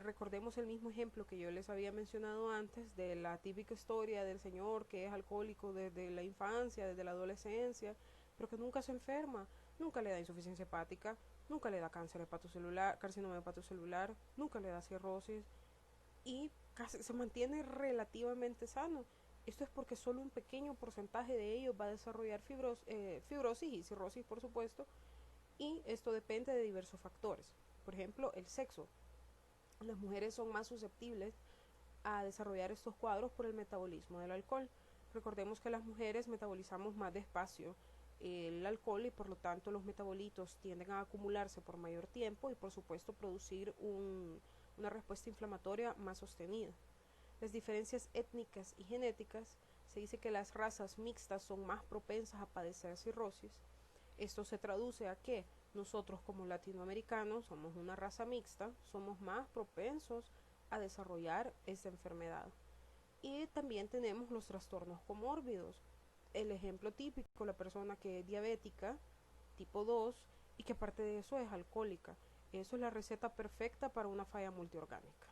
Recordemos el mismo ejemplo que yo les había mencionado antes de la típica historia del señor que es alcohólico desde la infancia, desde la adolescencia, pero que nunca se enferma, nunca le da insuficiencia hepática, nunca le da cáncer hepatocelular, carcinoma hepatocelular, nunca le da cirrosis y casi se mantiene relativamente sano. Esto es porque solo un pequeño porcentaje de ellos va a desarrollar fibrosis y cirrosis, por supuesto, y esto depende de diversos factores. Por ejemplo, el sexo. Las mujeres son más susceptibles a desarrollar estos cuadros por el metabolismo del alcohol. Recordemos que las mujeres metabolizamos más despacio el alcohol y por lo tanto los metabolitos tienden a acumularse por mayor tiempo y por supuesto producir una respuesta inflamatoria más sostenida. Las diferencias étnicas y genéticas, se dice que las razas mixtas son más propensas a padecer cirrosis. Esto se traduce a que nosotros como latinoamericanos somos una raza mixta, somos más propensos a desarrollar esta enfermedad. Y también tenemos los trastornos comórbidos. El ejemplo típico, la persona que es diabética, tipo 2, y que aparte de eso es alcohólica. Eso es la receta perfecta para una falla multiorgánica.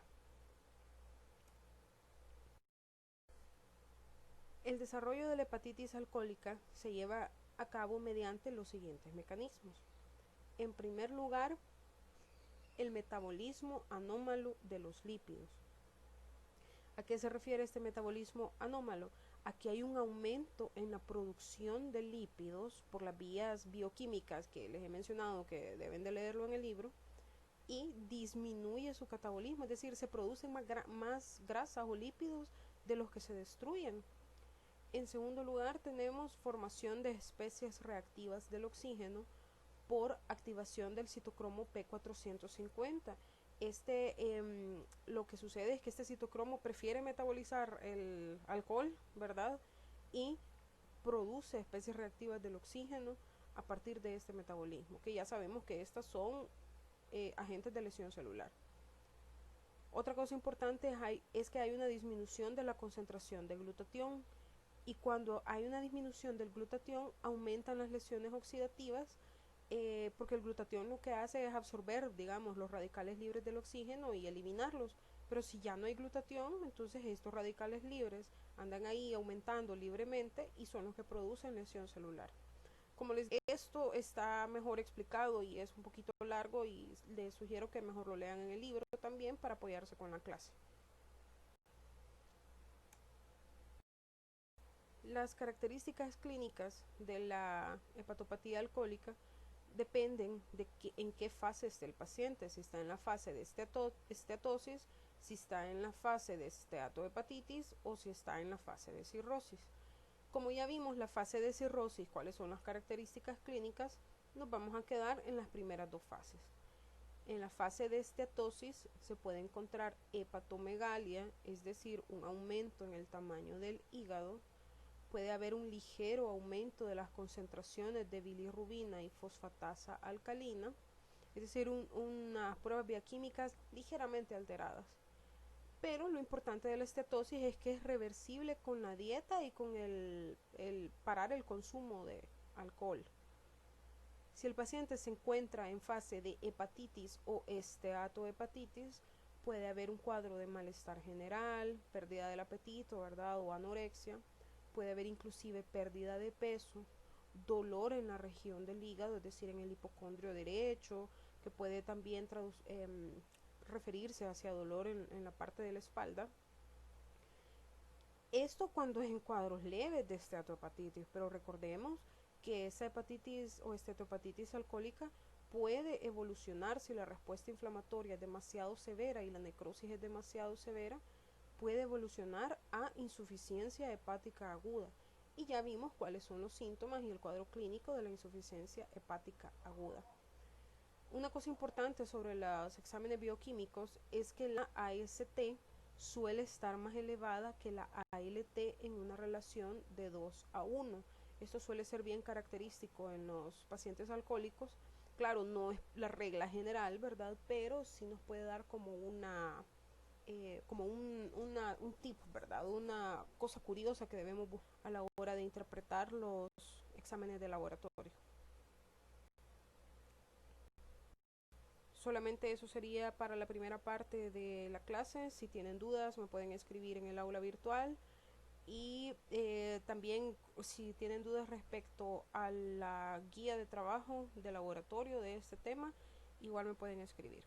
El desarrollo de la hepatitis alcohólica se lleva a cabo mediante los siguientes mecanismos. En primer lugar, el metabolismo anómalo de los lípidos. ¿A qué se refiere este metabolismo anómalo? Aquí hay un aumento en la producción de lípidos por las vías bioquímicas que les he mencionado, que deben de leerlo en el libro, y disminuye su catabolismo, es decir, se producen más grasas o lípidos de los que se destruyen. En segundo lugar, tenemos formación de especies reactivas del oxígeno por activación del citocromo P450. Lo que sucede es que este citocromo prefiere metabolizar el alcohol, ¿verdad? Y produce especies reactivas del oxígeno a partir de este metabolismo, que ya sabemos que estas son agentes de lesión celular. Otra cosa importante es que hay una disminución de la concentración de glutatión, y cuando hay una disminución del glutatión aumentan las lesiones oxidativas, porque el glutatión lo que hace es absorber, digamos, los radicales libres del oxígeno y eliminarlos. Pero si ya no hay glutatión, entonces estos radicales libres andan ahí aumentando libremente y son los que producen lesión celular. Como les digo, esto está mejor explicado y es un poquito largo y les sugiero que mejor lo lean en el libro también para apoyarse con la clase. Las características clínicas de la hepatopatía alcohólica dependen de en qué fase esté el paciente, si está en la fase de esteatosis, si está en la fase de esteatohepatitis o si está en la fase de cirrosis. Como ya vimos la fase de cirrosis, cuáles son las características clínicas, nos vamos a quedar en las primeras dos fases. En la fase de esteatosis se puede encontrar hepatomegalia, es decir, un aumento en el tamaño del hígado. Puede haber un ligero aumento de las concentraciones de bilirrubina y fosfatasa alcalina, es decir, unas pruebas bioquímicas ligeramente alteradas. Pero lo importante de la esteatosis es que es reversible con la dieta y con el parar el consumo de alcohol. Si el paciente se encuentra en fase de hepatitis o esteatohepatitis, puede haber un cuadro de malestar general, pérdida del apetito, ¿verdad? O anorexia. Puede haber inclusive pérdida de peso, dolor en la región del hígado, es decir, en el hipocondrio derecho, que puede también referirse hacia dolor en la parte de la espalda. Esto cuando es en cuadros leves de esteatohepatitis, pero recordemos que esa hepatitis o esteatohepatitis alcohólica puede evolucionar si la respuesta inflamatoria es demasiado severa y la necrosis es demasiado severa, puede evolucionar a insuficiencia hepática aguda. Y ya vimos cuáles son los síntomas y el cuadro clínico de la insuficiencia hepática aguda. Una cosa importante sobre los exámenes bioquímicos es que la AST suele estar más elevada que la ALT en una relación de 2 a 1. Esto suele ser bien característico en los pacientes alcohólicos. Claro, no es la regla general, ¿verdad? Pero sí nos puede dar como un tip, ¿verdad? Una cosa curiosa que debemos buscar a la hora de interpretar los exámenes de laboratorio. Solamente eso sería para la primera parte de la clase. Si tienen dudas me pueden escribir en el aula virtual y también si tienen dudas respecto a la guía de trabajo de laboratorio de este tema, igual me pueden escribir.